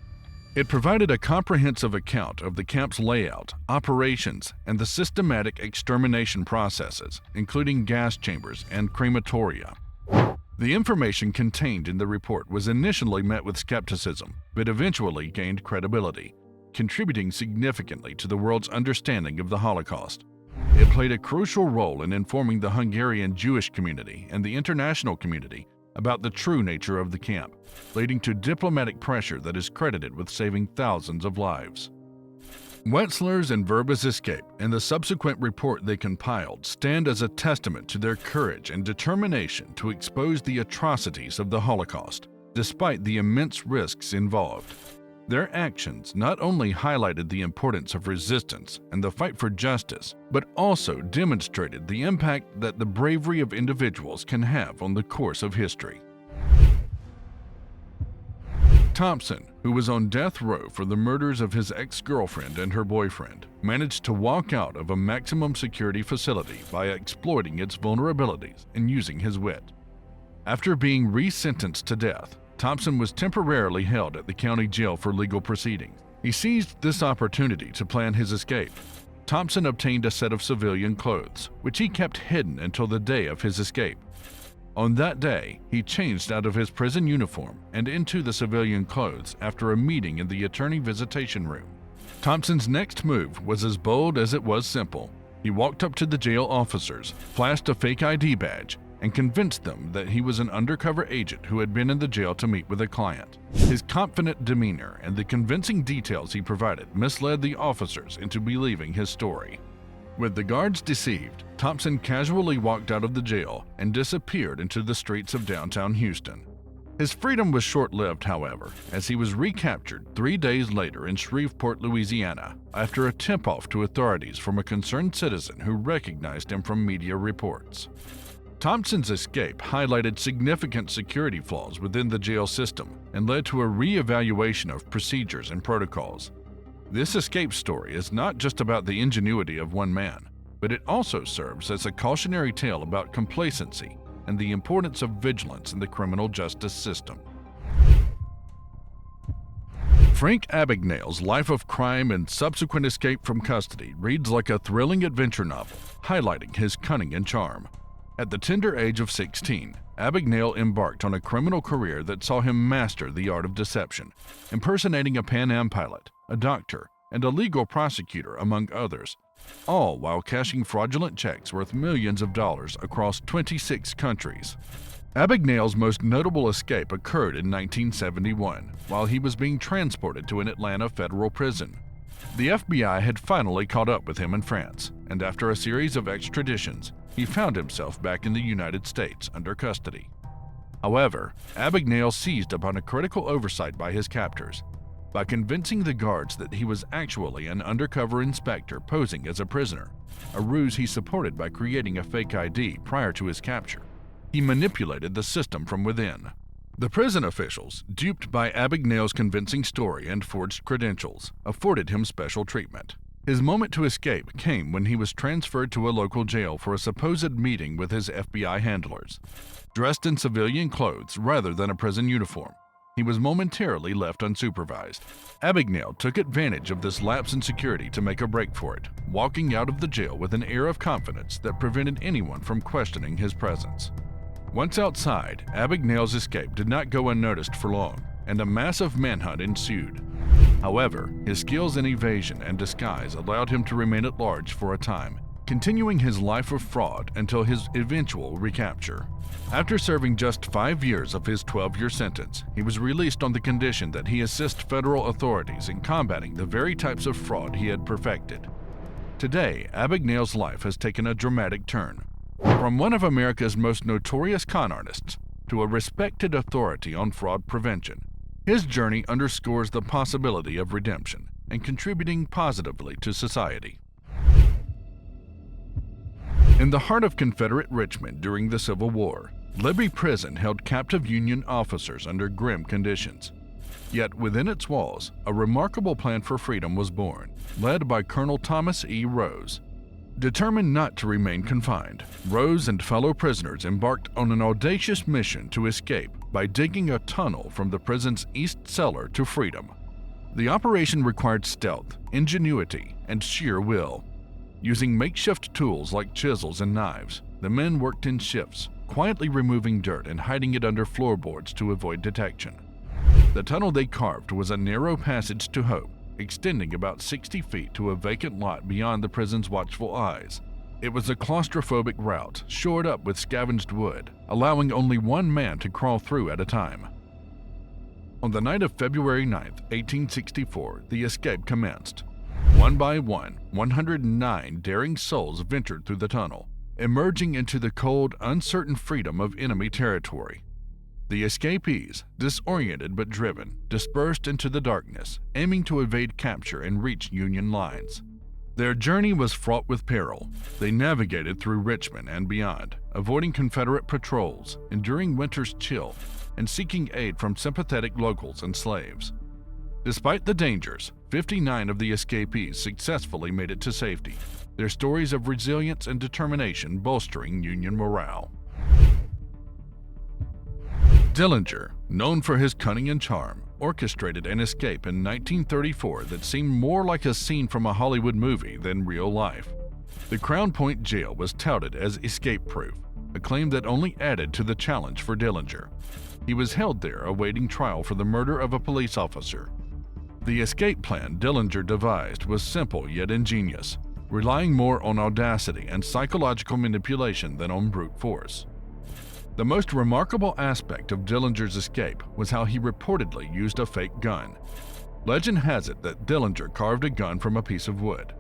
It provided a comprehensive account of the camp's layout, operations, and the systematic extermination processes, including gas chambers and crematoria. The information contained in the report was initially met with skepticism, but eventually gained credibility, contributing significantly to the world's understanding of the Holocaust. It played a crucial role in informing the Hungarian Jewish community and the international community about the true nature of the camp, leading to diplomatic pressure that is credited with saving thousands of lives. Wetzler's and Verba's escape and the subsequent report they compiled stand as a testament to their courage and determination to expose the atrocities of the Holocaust, despite the immense risks involved. Their actions not only highlighted the importance of resistance and the fight for justice, but also demonstrated the impact that the bravery of individuals can have on the course of history. Thompson, who was on death row for the murders of his ex-girlfriend and her boyfriend, managed to walk out of a maximum security facility by exploiting its vulnerabilities and using his wit. After being re-sentenced to death, Thompson was temporarily held at the county jail for legal proceedings. He seized this opportunity to plan his escape. Thompson obtained a set of civilian clothes, which he kept hidden until the day of his escape. On that day, he changed out of his prison uniform and into the civilian clothes after a meeting in the attorney visitation room. Thompson's next move was as bold as it was simple. He walked up to the jail officers, flashed a fake ID badge, and convinced them that he was an undercover agent who had been in the jail to meet with a client. His confident demeanor and the convincing details he provided misled the officers into believing his story. With the guards deceived, Thompson casually walked out of the jail and disappeared into the streets of downtown Houston. His freedom was short-lived, however, as he was recaptured 3 days later in Shreveport, Louisiana, after a tip-off to authorities from a concerned citizen who recognized him from media reports. Thompson's escape highlighted significant security flaws within the jail system and led to a re-evaluation of procedures and protocols. This escape story is not just about the ingenuity of one man, but it also serves as a cautionary tale about complacency and the importance of vigilance in the criminal justice system. Frank Abagnale's life of crime and subsequent escape from custody reads like a thrilling adventure novel, highlighting his cunning and charm. At the tender age of 16, Abagnale embarked on a criminal career that saw him master the art of deception, impersonating a Pan Am pilot, a doctor, and a legal prosecutor, among others, all while cashing fraudulent checks worth millions of dollars across 26 countries. Abagnale's most notable escape occurred in 1971, while he was being transported to an Atlanta federal prison. The FBI had finally caught up with him in France, and after a series of extraditions, he found himself back in the United States under custody. However, Abagnale seized upon a critical oversight by his captors, by convincing the guards that he was actually an undercover inspector posing as a prisoner, a ruse he supported by creating a fake ID prior to his capture. He manipulated the system from within. The prison officials, duped by Abagnale's convincing story and forged credentials, afforded him special treatment. His moment to escape came when he was transferred to a local jail for a supposed meeting with his FBI handlers. Dressed in civilian clothes rather than a prison uniform, he was momentarily left unsupervised. Abagnale took advantage of this lapse in security to make a break for it, walking out of the jail with an air of confidence that prevented anyone from questioning his presence. Once outside, Abagnale's escape did not go unnoticed for long, and a massive manhunt ensued. However, his skills in evasion and disguise allowed him to remain at large for a time, continuing his life of fraud until his eventual recapture. After serving just 5 years of his 12-year sentence, he was released on the condition that he assist federal authorities in combating the very types of fraud he had perfected. Today, Abagnale's life has taken a dramatic turn. From one of America's most notorious con artists to a respected authority on fraud prevention, his journey underscores the possibility of redemption and contributing positively to society. In the heart of Confederate Richmond during the Civil War, Libby Prison held captive Union officers under grim conditions. Yet within its walls, a remarkable plan for freedom was born, led by Colonel Thomas E. Rose. Determined not to remain confined, Rose and fellow prisoners embarked on an audacious mission to escape by digging a tunnel from the prison's east cellar to freedom. The operation required stealth, ingenuity, and sheer will. Using makeshift tools like chisels and knives, the men worked in shifts, quietly removing dirt and hiding it under floorboards to avoid detection. The tunnel they carved was a narrow passage to hope, extending about 60 feet to a vacant lot beyond the prison's watchful eyes. It was a claustrophobic route, shored up with scavenged wood, allowing only one man to crawl through at a time. On the night of February 9, 1864, the escape commenced. One by one, 109 daring souls ventured through the tunnel, emerging into the cold, uncertain freedom of enemy territory. The escapees, disoriented but driven, dispersed into the darkness, aiming to evade capture and reach Union lines. Their journey was fraught with peril. They navigated through Richmond and beyond, avoiding Confederate patrols, enduring winter's chill, and seeking aid from sympathetic locals and slaves. Despite the dangers, 59 of the escapees successfully made it to safety, their stories of resilience and determination bolstering Union morale. Dillinger, known for his cunning and charm, orchestrated an escape in 1934 that seemed more like a scene from a Hollywood movie than real life. The Crown Point Jail was touted as escape-proof, a claim that only added to the challenge for Dillinger. He was held there awaiting trial for the murder of a police officer. The escape plan Dillinger devised was simple yet ingenious, relying more on audacity and psychological manipulation than on brute force. The most remarkable aspect of Dillinger's escape was how he reportedly used a fake gun. Legend has it that Dillinger carved a gun from a piece of wood.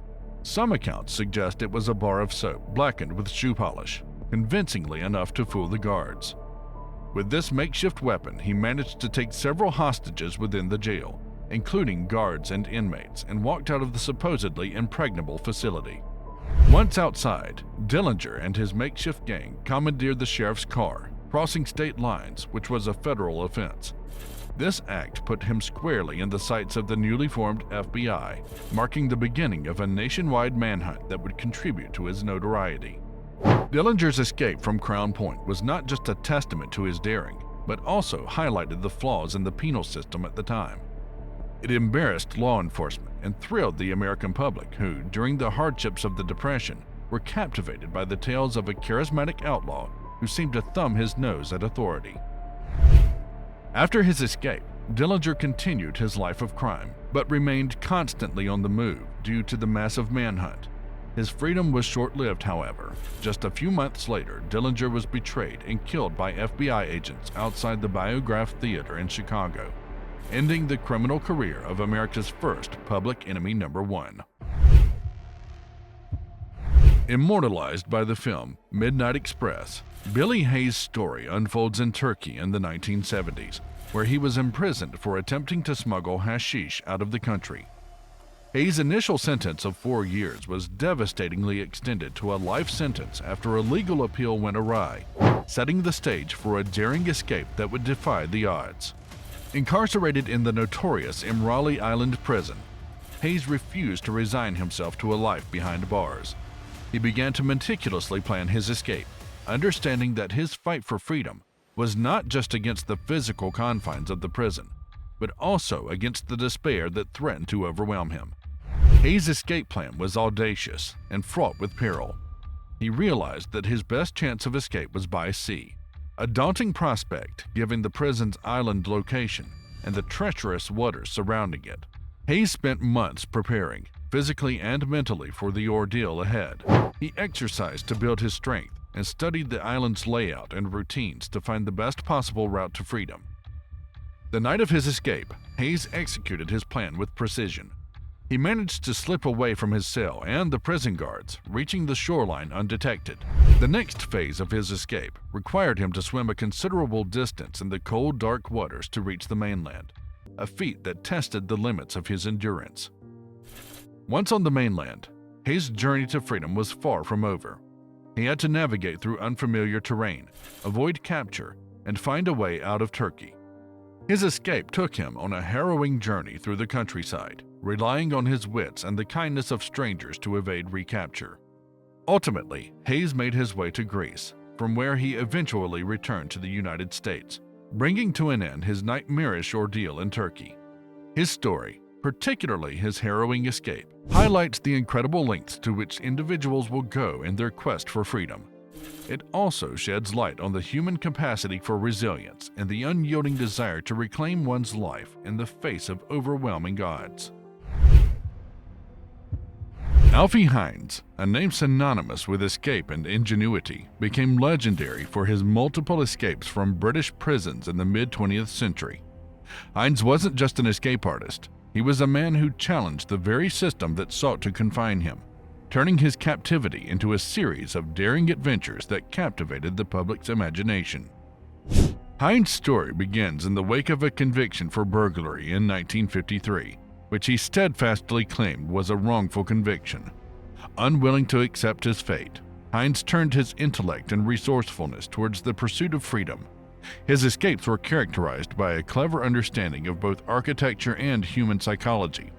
Some accounts suggest it was a bar of soap blackened with shoe polish, convincingly enough to fool the guards. With this makeshift weapon, he managed to take several hostages within the jail, including guards and inmates, and walked out of the supposedly impregnable facility. Once outside, Dillinger and his makeshift gang commandeered the sheriff's car, crossing state lines, which was a federal offense. This act put him squarely in the sights of the newly formed FBI, marking the beginning of a nationwide manhunt that would contribute to his notoriety. Dillinger's escape from Crown Point was not just a testament to his daring, but also highlighted the flaws in the penal system at the time. It embarrassed law enforcement and thrilled the American public who, during the hardships of the Depression, were captivated by the tales of a charismatic outlaw who seemed to thumb his nose at authority. After his escape, Dillinger continued his life of crime, but remained constantly on the move due to the massive manhunt. His freedom was short-lived, however. Just a few months later, Dillinger was betrayed and killed by FBI agents outside the Biograph Theater in Chicago, ending the criminal career of America's first public enemy number one. Immortalized by the film Midnight Express, Billy Hayes' story unfolds in Turkey in the 1970s, where he was imprisoned for attempting to smuggle hashish out of the country. Hayes' initial sentence of 4 years was devastatingly extended to a life sentence after a legal appeal went awry, setting the stage for a daring escape that would defy the odds. Incarcerated in the notorious Imrali Island prison, Hayes refused to resign himself to a life behind bars. He began to meticulously plan his escape, understanding that his fight for freedom was not just against the physical confines of the prison, but also against the despair that threatened to overwhelm him. Hayes' escape plan was audacious and fraught with peril. He realized that his best chance of escape was by sea, a daunting prospect given the prison's island location and the treacherous waters surrounding it. Hayes spent months preparing, physically and mentally, for the ordeal ahead. He exercised to build his strength and studied the island's layout and routines to find the best possible route to freedom. The night of his escape, Hayes executed his plan with precision. He managed to slip away from his cell and the prison guards, reaching the shoreline undetected. The next phase of his escape required him to swim a considerable distance in the cold, dark waters to reach the mainland, a feat that tested the limits of his endurance. Once on the mainland, Hayes' journey to freedom was far from over. He had to navigate through unfamiliar terrain, avoid capture, and find a way out of Turkey. His escape took him on a harrowing journey through the countryside, relying on his wits and the kindness of strangers to evade recapture. Ultimately, Hayes made his way to Greece, from where he eventually returned to the United States, bringing to an end his nightmarish ordeal in Turkey. His story, particularly his harrowing escape, highlights the incredible lengths to which individuals will go in their quest for freedom. It also sheds light on the human capacity for resilience and the unyielding desire to reclaim one's life in the face of overwhelming odds. Alfie Hines, a name synonymous with escape and ingenuity, became legendary for his multiple escapes from British prisons in the mid-20th century. Hines wasn't just an escape artist. He was a man who challenged the very system that sought to confine him, turning his captivity into a series of daring adventures that captivated the public's imagination. Hines' story begins in the wake of a conviction for burglary in 1953, which he steadfastly claimed was a wrongful conviction. Unwilling to accept his fate, Hines turned his intellect and resourcefulness towards the pursuit of freedom. His escapes were characterized by a clever understanding of both architecture and human psychology.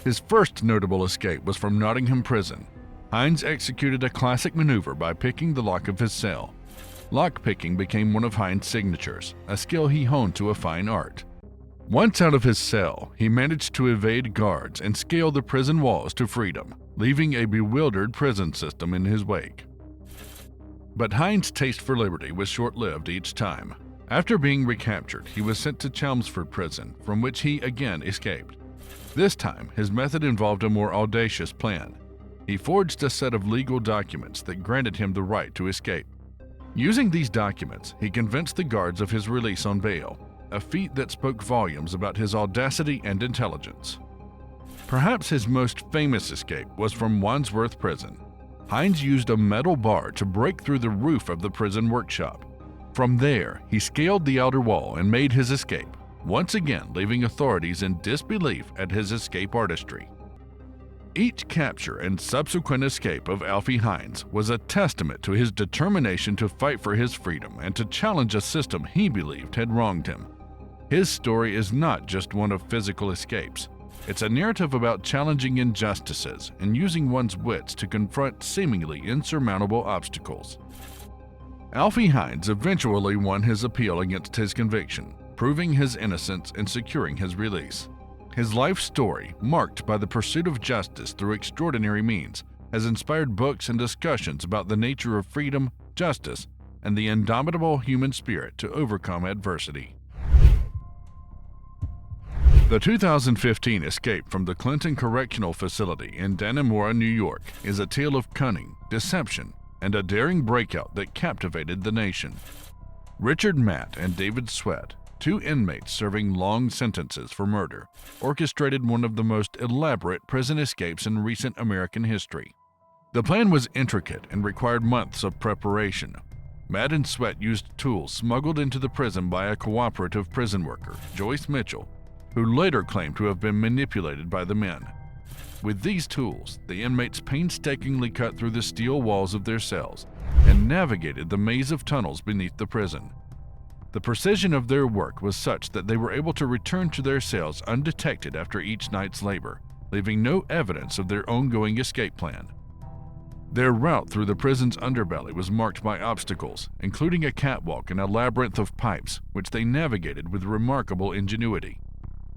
His first notable escape was from Nottingham Prison. Hines executed a classic maneuver by picking the lock of his cell. Lock-picking became one of Hines' signatures, a skill he honed to a fine art. Once out of his cell, he managed to evade guards and scale the prison walls to freedom, leaving a bewildered prison system in his wake. But Hines' taste for liberty was short-lived each time. After being recaptured, he was sent to Chelmsford Prison, from which he again escaped. This time, his method involved a more audacious plan. He forged a set of legal documents that granted him the right to escape. Using these documents, he convinced the guards of his release on bail, a feat that spoke volumes about his audacity and intelligence. Perhaps his most famous escape was from Wandsworth Prison. Hines used a metal bar to break through the roof of the prison workshop. From there, he scaled the outer wall and made his escape, once again leaving authorities in disbelief at his escape artistry. Each capture and subsequent escape of Alfie Hines was a testament to his determination to fight for his freedom and to challenge a system he believed had wronged him. His story is not just one of physical escapes. It's a narrative about challenging injustices and using one's wits to confront seemingly insurmountable obstacles. Alfie Hines eventually won his appeal against his conviction, proving his innocence and securing his release. His life story, marked by the pursuit of justice through extraordinary means, has inspired books and discussions about the nature of freedom, justice, and the indomitable human spirit to overcome adversity. The 2015 escape from the Clinton Correctional Facility in Dannemora, New York, is a tale of cunning, deception, and a daring breakout that captivated the nation. Richard Matt and David Sweat, two inmates serving long sentences for murder, orchestrated one of the most elaborate prison escapes in recent American history. The plan was intricate and required months of preparation. Matt and Sweat used tools smuggled into the prison by a cooperative prison worker, Joyce Mitchell, who later claimed to have been manipulated by the men. With these tools, the inmates painstakingly cut through the steel walls of their cells and navigated the maze of tunnels beneath the prison. The precision of their work was such that they were able to return to their cells undetected after each night's labor, leaving no evidence of their ongoing escape plan. Their route through the prison's underbelly was marked by obstacles, including a catwalk and a labyrinth of pipes, which they navigated with remarkable ingenuity.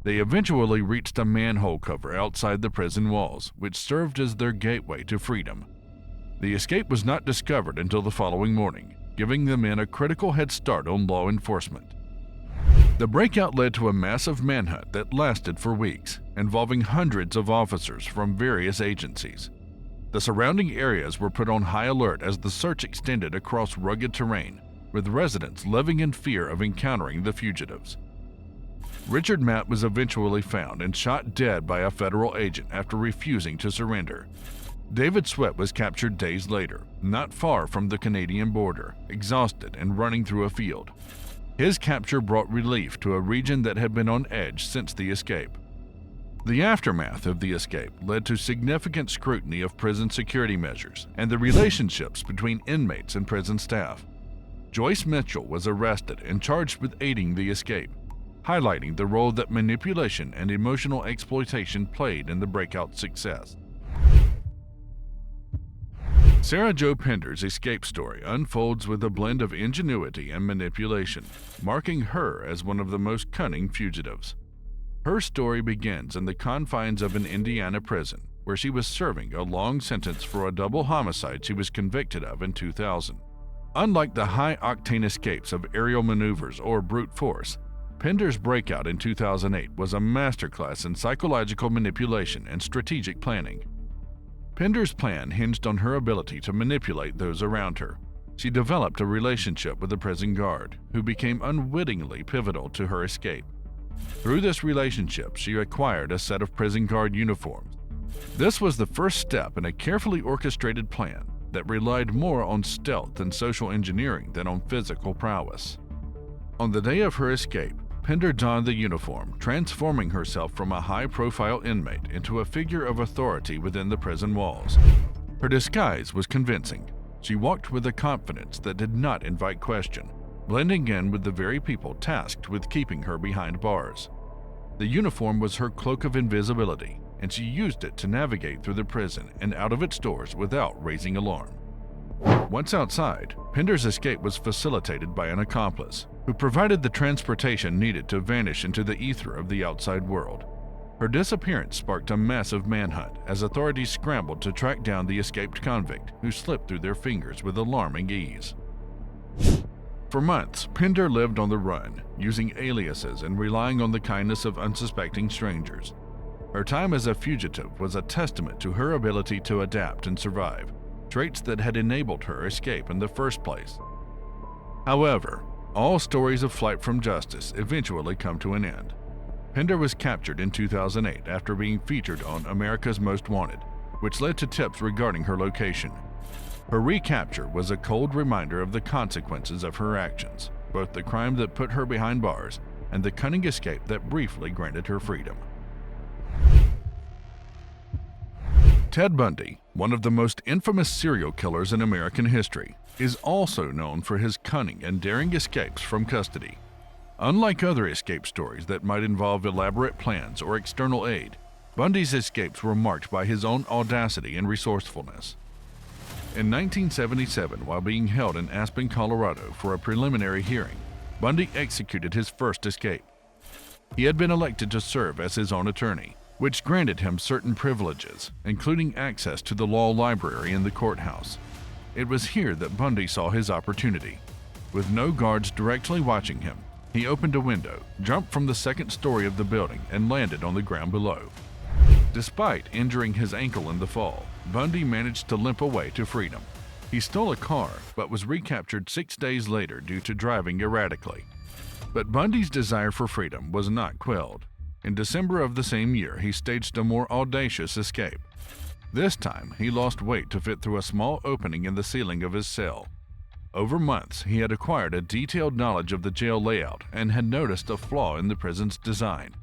They eventually reached a manhole cover outside the prison walls, which served as their gateway to freedom. The escape was not discovered until the following morning, giving the men a critical head start on law enforcement. The breakout led to a massive manhunt that lasted for weeks, involving hundreds of officers from various agencies. The surrounding areas were put on high alert as the search extended across rugged terrain, with residents living in fear of encountering the fugitives. Richard Matt was eventually found and shot dead by a federal agent after refusing to surrender. David Sweat was captured days later, not far from the Canadian border, exhausted and running through a field. His capture brought relief to a region that had been on edge since the escape. The aftermath of the escape led to significant scrutiny of prison security measures and the relationships between inmates and prison staff. Joyce Mitchell was arrested and charged with aiding the escape, highlighting the role that manipulation and emotional exploitation played in the breakout's success. Sarah Jo Pender's escape story unfolds with a blend of ingenuity and manipulation, marking her as one of the most cunning fugitives. Her story begins in the confines of an Indiana prison, where she was serving a long sentence for a double homicide she was convicted of in 2000. Unlike the high-octane escapes of aerial maneuvers or brute force, Pender's breakout in 2008 was a masterclass in psychological manipulation and strategic planning. Pender's plan hinged on her ability to manipulate those around her. She developed a relationship with a prison guard, who became unwittingly pivotal to her escape. Through this relationship, she acquired a set of prison guard uniforms. This was the first step in a carefully orchestrated plan that relied more on stealth and social engineering than on physical prowess. On the day of her escape, Pender donned the uniform, transforming herself from a high-profile inmate into a figure of authority within the prison walls. Her disguise was convincing. She walked with a confidence that did not invite question, blending in with the very people tasked with keeping her behind bars. The uniform was her cloak of invisibility, and she used it to navigate through the prison and out of its doors without raising alarm. Once outside, Pender's escape was facilitated by an accomplice, who provided the transportation needed to vanish into the ether of the outside world. Her disappearance sparked a massive manhunt as authorities scrambled to track down the escaped convict, who slipped through their fingers with alarming ease. For months, Pender lived on the run, using aliases and relying on the kindness of unsuspecting strangers. Her time as a fugitive was a testament to her ability to adapt and survive, traits that had enabled her escape in the first place. However, all stories of flight from justice eventually come to an end. Pender was captured in 2008 after being featured on America's Most Wanted, which led to tips regarding her location. Her recapture was a cold reminder of the consequences of her actions, both the crime that put her behind bars and the cunning escape that briefly granted her freedom. Ted Bundy, one of the most infamous serial killers in American history, is also known for his cunning and daring escapes from custody. Unlike other escape stories that might involve elaborate plans or external aid, Bundy's escapes were marked by his own audacity and resourcefulness. In 1977, while being held in Aspen, Colorado for a preliminary hearing, Bundy executed his first escape. He had been elected to serve as his own attorney, which granted him certain privileges, including access to the law library in the courthouse. It was here that Bundy saw his opportunity. With no guards directly watching him, he opened a window, jumped from the second story of the building, and landed on the ground below. Despite injuring his ankle in the fall, Bundy managed to limp away to freedom. He stole a car, but was recaptured 6 days later due to driving erratically. But Bundy's desire for freedom was not quelled. In December of the same year, he staged a more audacious escape. This time, he lost weight to fit through a small opening in the ceiling of his cell. Over months, he had acquired a detailed knowledge of the jail layout and had noticed a flaw in the prison's design.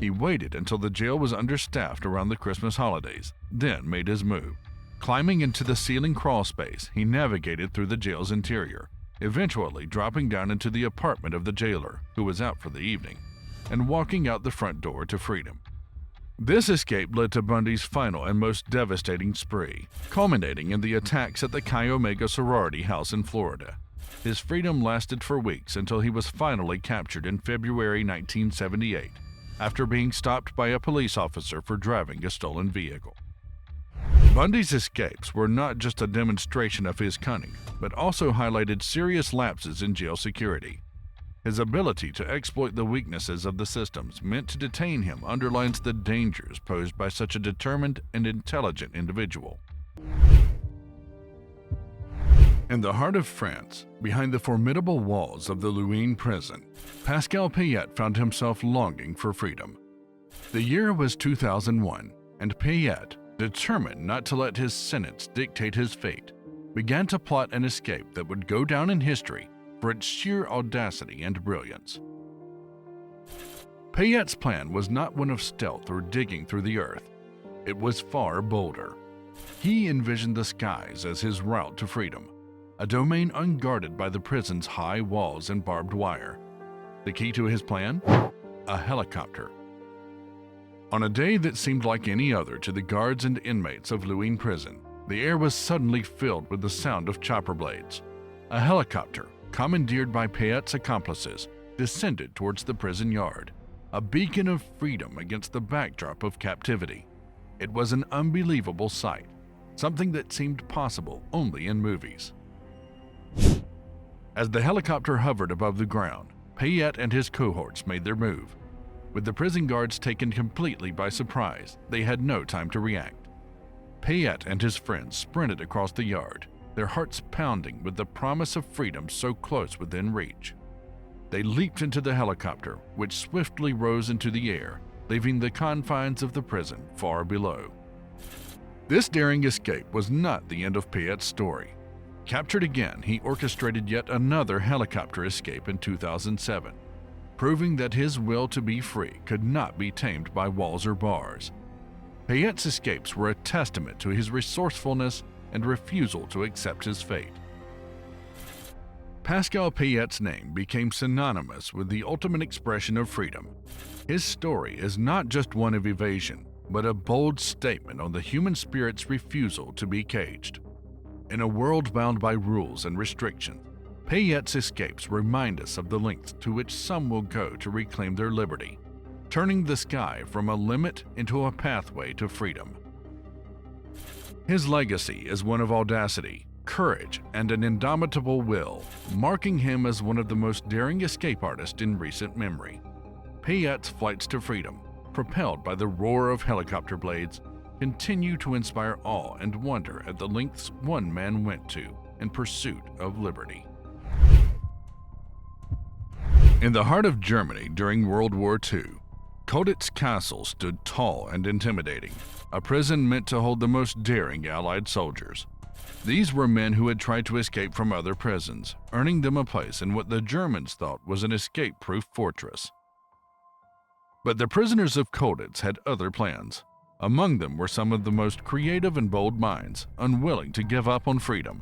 He waited until the jail was understaffed around the Christmas holidays, then made his move. Climbing into the ceiling crawl space, he navigated through the jail's interior, eventually dropping down into the apartment of the jailer, who was out for the evening, and walking out the front door to freedom. This escape led to Bundy's final and most devastating spree, culminating in the attacks at the Chi Omega sorority house in Florida. His freedom lasted for weeks until he was finally captured in February 1978, after being stopped by a police officer for driving a stolen vehicle. Bundy's escapes were not just a demonstration of his cunning, but also highlighted serious lapses in jail security. His ability to exploit the weaknesses of the systems meant to detain him underlines the dangers posed by such a determined and intelligent individual. In the heart of France, behind the formidable walls of the Luynes prison, Pascal Payette found himself longing for freedom. The year was 2001, and Payette, determined not to let his sentence dictate his fate, began to plot an escape that would go down in history for its sheer audacity and brilliance. Payette's plan was not one of stealth or digging through the earth. It was far bolder. He envisioned the skies as his route to freedom, a domain unguarded by the prison's high walls and barbed wire. The key to his plan? A helicopter. On a day that seemed like any other to the guards and inmates of Luynes prison, the air was suddenly filled with the sound of chopper blades. A helicopter, commandeered by Payette's accomplices, descended towards the prison yard, a beacon of freedom against the backdrop of captivity. It was an unbelievable sight, something that seemed possible only in movies. As the helicopter hovered above the ground, Payette and his cohorts made their move. With the prison guards taken completely by surprise, they had no time to react. Payette and his friends sprinted across the yard, their hearts pounding with the promise of freedom so close within reach. They leaped into the helicopter, which swiftly rose into the air, leaving the confines of the prison far below. This daring escape was not the end of Payette's story. Captured again, he orchestrated yet another helicopter escape in 2007, proving that his will to be free could not be tamed by walls or bars. Payette's escapes were a testament to his resourcefulness and refusal to accept his fate. Pascal Payette's name became synonymous with the ultimate expression of freedom. His story is not just one of evasion, but a bold statement on the human spirit's refusal to be caged. In a world bound by rules and restrictions, Payette's escapes remind us of the lengths to which some will go to reclaim their liberty, turning the sky from a limit into a pathway to freedom. His legacy is one of audacity, courage, and an indomitable will, marking him as one of the most daring escape artists in recent memory. Payette's flights to freedom, propelled by the roar of helicopter blades, continue to inspire awe and wonder at the lengths one man went to in pursuit of liberty. In the heart of Germany during World War II, Koditz Castle stood tall and intimidating, a prison meant to hold the most daring Allied soldiers. These were men who had tried to escape from other prisons, earning them a place in what the Germans thought was an escape-proof fortress. But the prisoners of Koditz had other plans. Among them were some of the most creative and bold minds, unwilling to give up on freedom.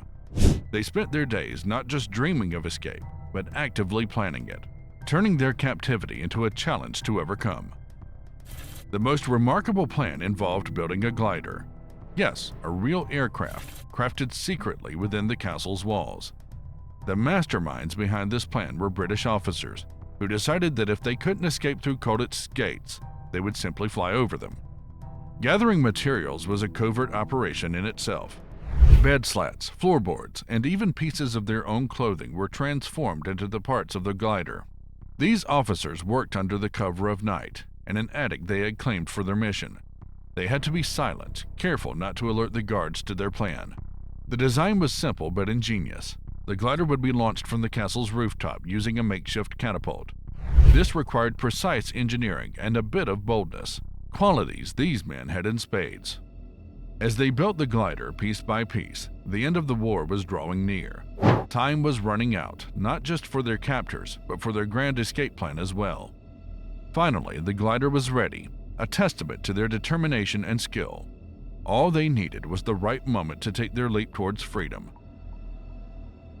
They spent their days not just dreaming of escape, but actively planning it, turning their captivity into a challenge to overcome. The most remarkable plan involved building a glider. Yes, a real aircraft, crafted secretly within the castle's walls. The masterminds behind this plan were British officers, who decided that if they couldn't escape through Koditz's gates, they would simply fly over them. Gathering materials was a covert operation in itself. Bed slats, floorboards, and even pieces of their own clothing were transformed into the parts of the glider. These officers worked under the cover of night, in an attic they had claimed for their mission. They had to be silent, careful not to alert the guards to their plan. The design was simple but ingenious. The glider would be launched from the castle's rooftop using a makeshift catapult. This required precise engineering and a bit of boldness, qualities these men had in spades. As they built the glider piece by piece, the end of the war was drawing near. Time was running out, not just for their captors, but for their grand escape plan as well. Finally, the glider was ready, a testament to their determination and skill. All they needed was the right moment to take their leap towards freedom.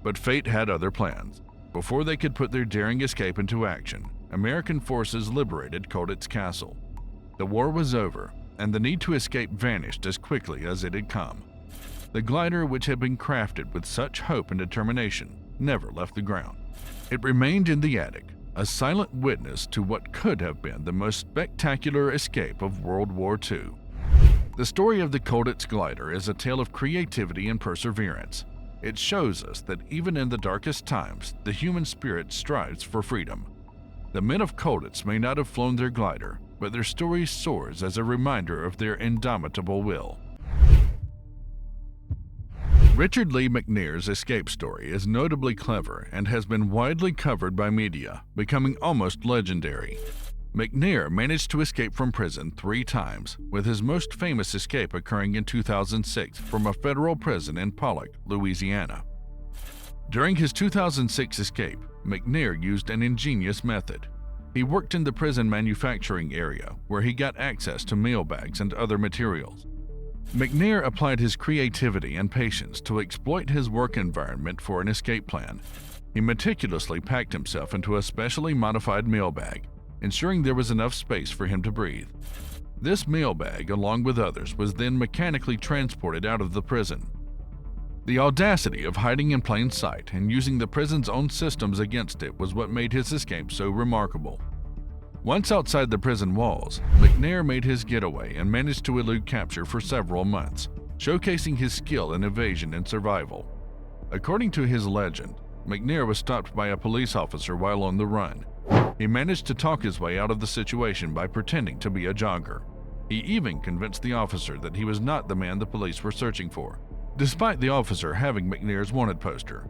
But fate had other plans. Before they could put their daring escape into action, American forces liberated Koditz Castle. The war was over, and the need to escape vanished as quickly as it had come. The glider, which had been crafted with such hope and determination, never left the ground. It remained in the attic, a silent witness to what could have been the most spectacular escape of World War II. The story of the Koditz glider is a tale of creativity and perseverance. It shows us that even in the darkest times, the human spirit strives for freedom. The men of Koditz may not have flown their glider, but their story soars as a reminder of their indomitable will. Richard Lee McNair's escape story is notably clever and has been widely covered by media, becoming almost legendary. McNair managed to escape from prison 3 times, with his most famous escape occurring in 2006 from a federal prison in Pollock, Louisiana. During his 2006 escape, McNair used an ingenious method. He worked in the prison manufacturing area, where he got access to mail bags and other materials. McNair applied his creativity and patience to exploit his work environment for an escape plan. He meticulously packed himself into a specially modified mail bag, ensuring there was enough space for him to breathe. This mail bag, along with others, was then mechanically transported out of the prison. The audacity of hiding in plain sight and using the prison's own systems against it was what made his escape so remarkable. Once outside the prison walls, McNair made his getaway and managed to elude capture for several months, showcasing his skill in evasion and survival. According to his legend, McNair was stopped by a police officer while on the run. He managed to talk his way out of the situation by pretending to be a jogger. He even convinced the officer that he was not the man the police were searching for, despite the officer having McNair's wanted poster.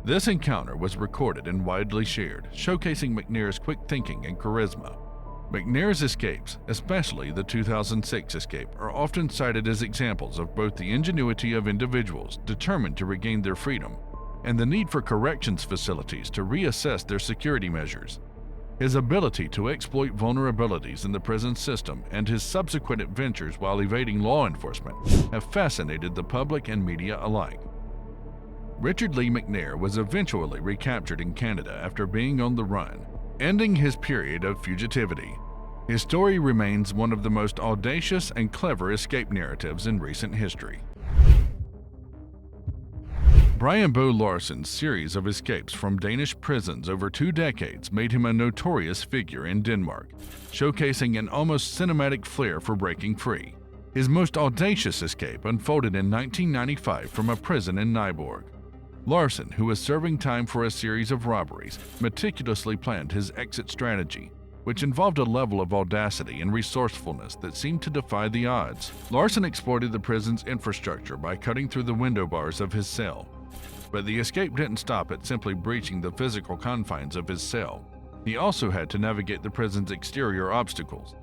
This encounter was recorded and widely shared, showcasing McNair's quick thinking and charisma. McNair's escapes, especially the 2006 escape, are often cited as examples of both the ingenuity of individuals determined to regain their freedom and the need for corrections facilities to reassess their security measures. His ability to exploit vulnerabilities in the prison system and his subsequent adventures while evading law enforcement have fascinated the public and media alike. Richard Lee McNair was eventually recaptured in Canada after being on the run, ending his period of fugitivity. His story remains one of the most audacious and clever escape narratives in recent history. Brian Bo Larsen's series of escapes from Danish prisons over 2 decades made him a notorious figure in Denmark, showcasing an almost cinematic flair for breaking free. His most audacious escape unfolded in 1995 from a prison in Nyborg. Larsen, who was serving time for a series of robberies, meticulously planned his exit strategy, which involved a level of audacity and resourcefulness that seemed to defy the odds. Larsen exploited the prison's infrastructure by cutting through the window bars of his cell. But the escape didn't stop at simply breaching the physical confines of his cell. He also had to navigate the prison's exterior obstacles.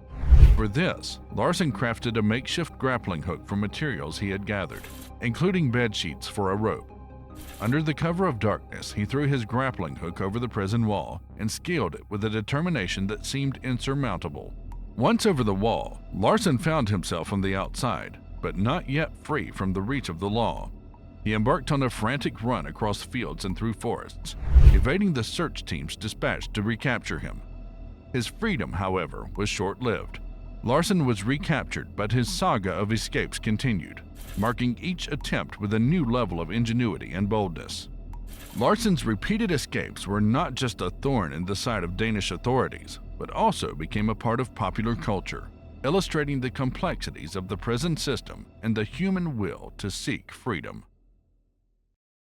For this, Larson crafted a makeshift grappling hook from materials he had gathered, including bed sheets for a rope. Under the cover of darkness, he threw his grappling hook over the prison wall and scaled it with a determination that seemed insurmountable. Once over the wall, Larson found himself on the outside, but not yet free from the reach of the law. He embarked on a frantic run across fields and through forests, evading the search teams dispatched to recapture him. His freedom, however, was short-lived. Larson was recaptured, but his saga of escapes continued, marking each attempt with a new level of ingenuity and boldness. Larson's repeated escapes were not just a thorn in the side of Danish authorities, but also became a part of popular culture, illustrating the complexities of the prison system and the human will to seek freedom.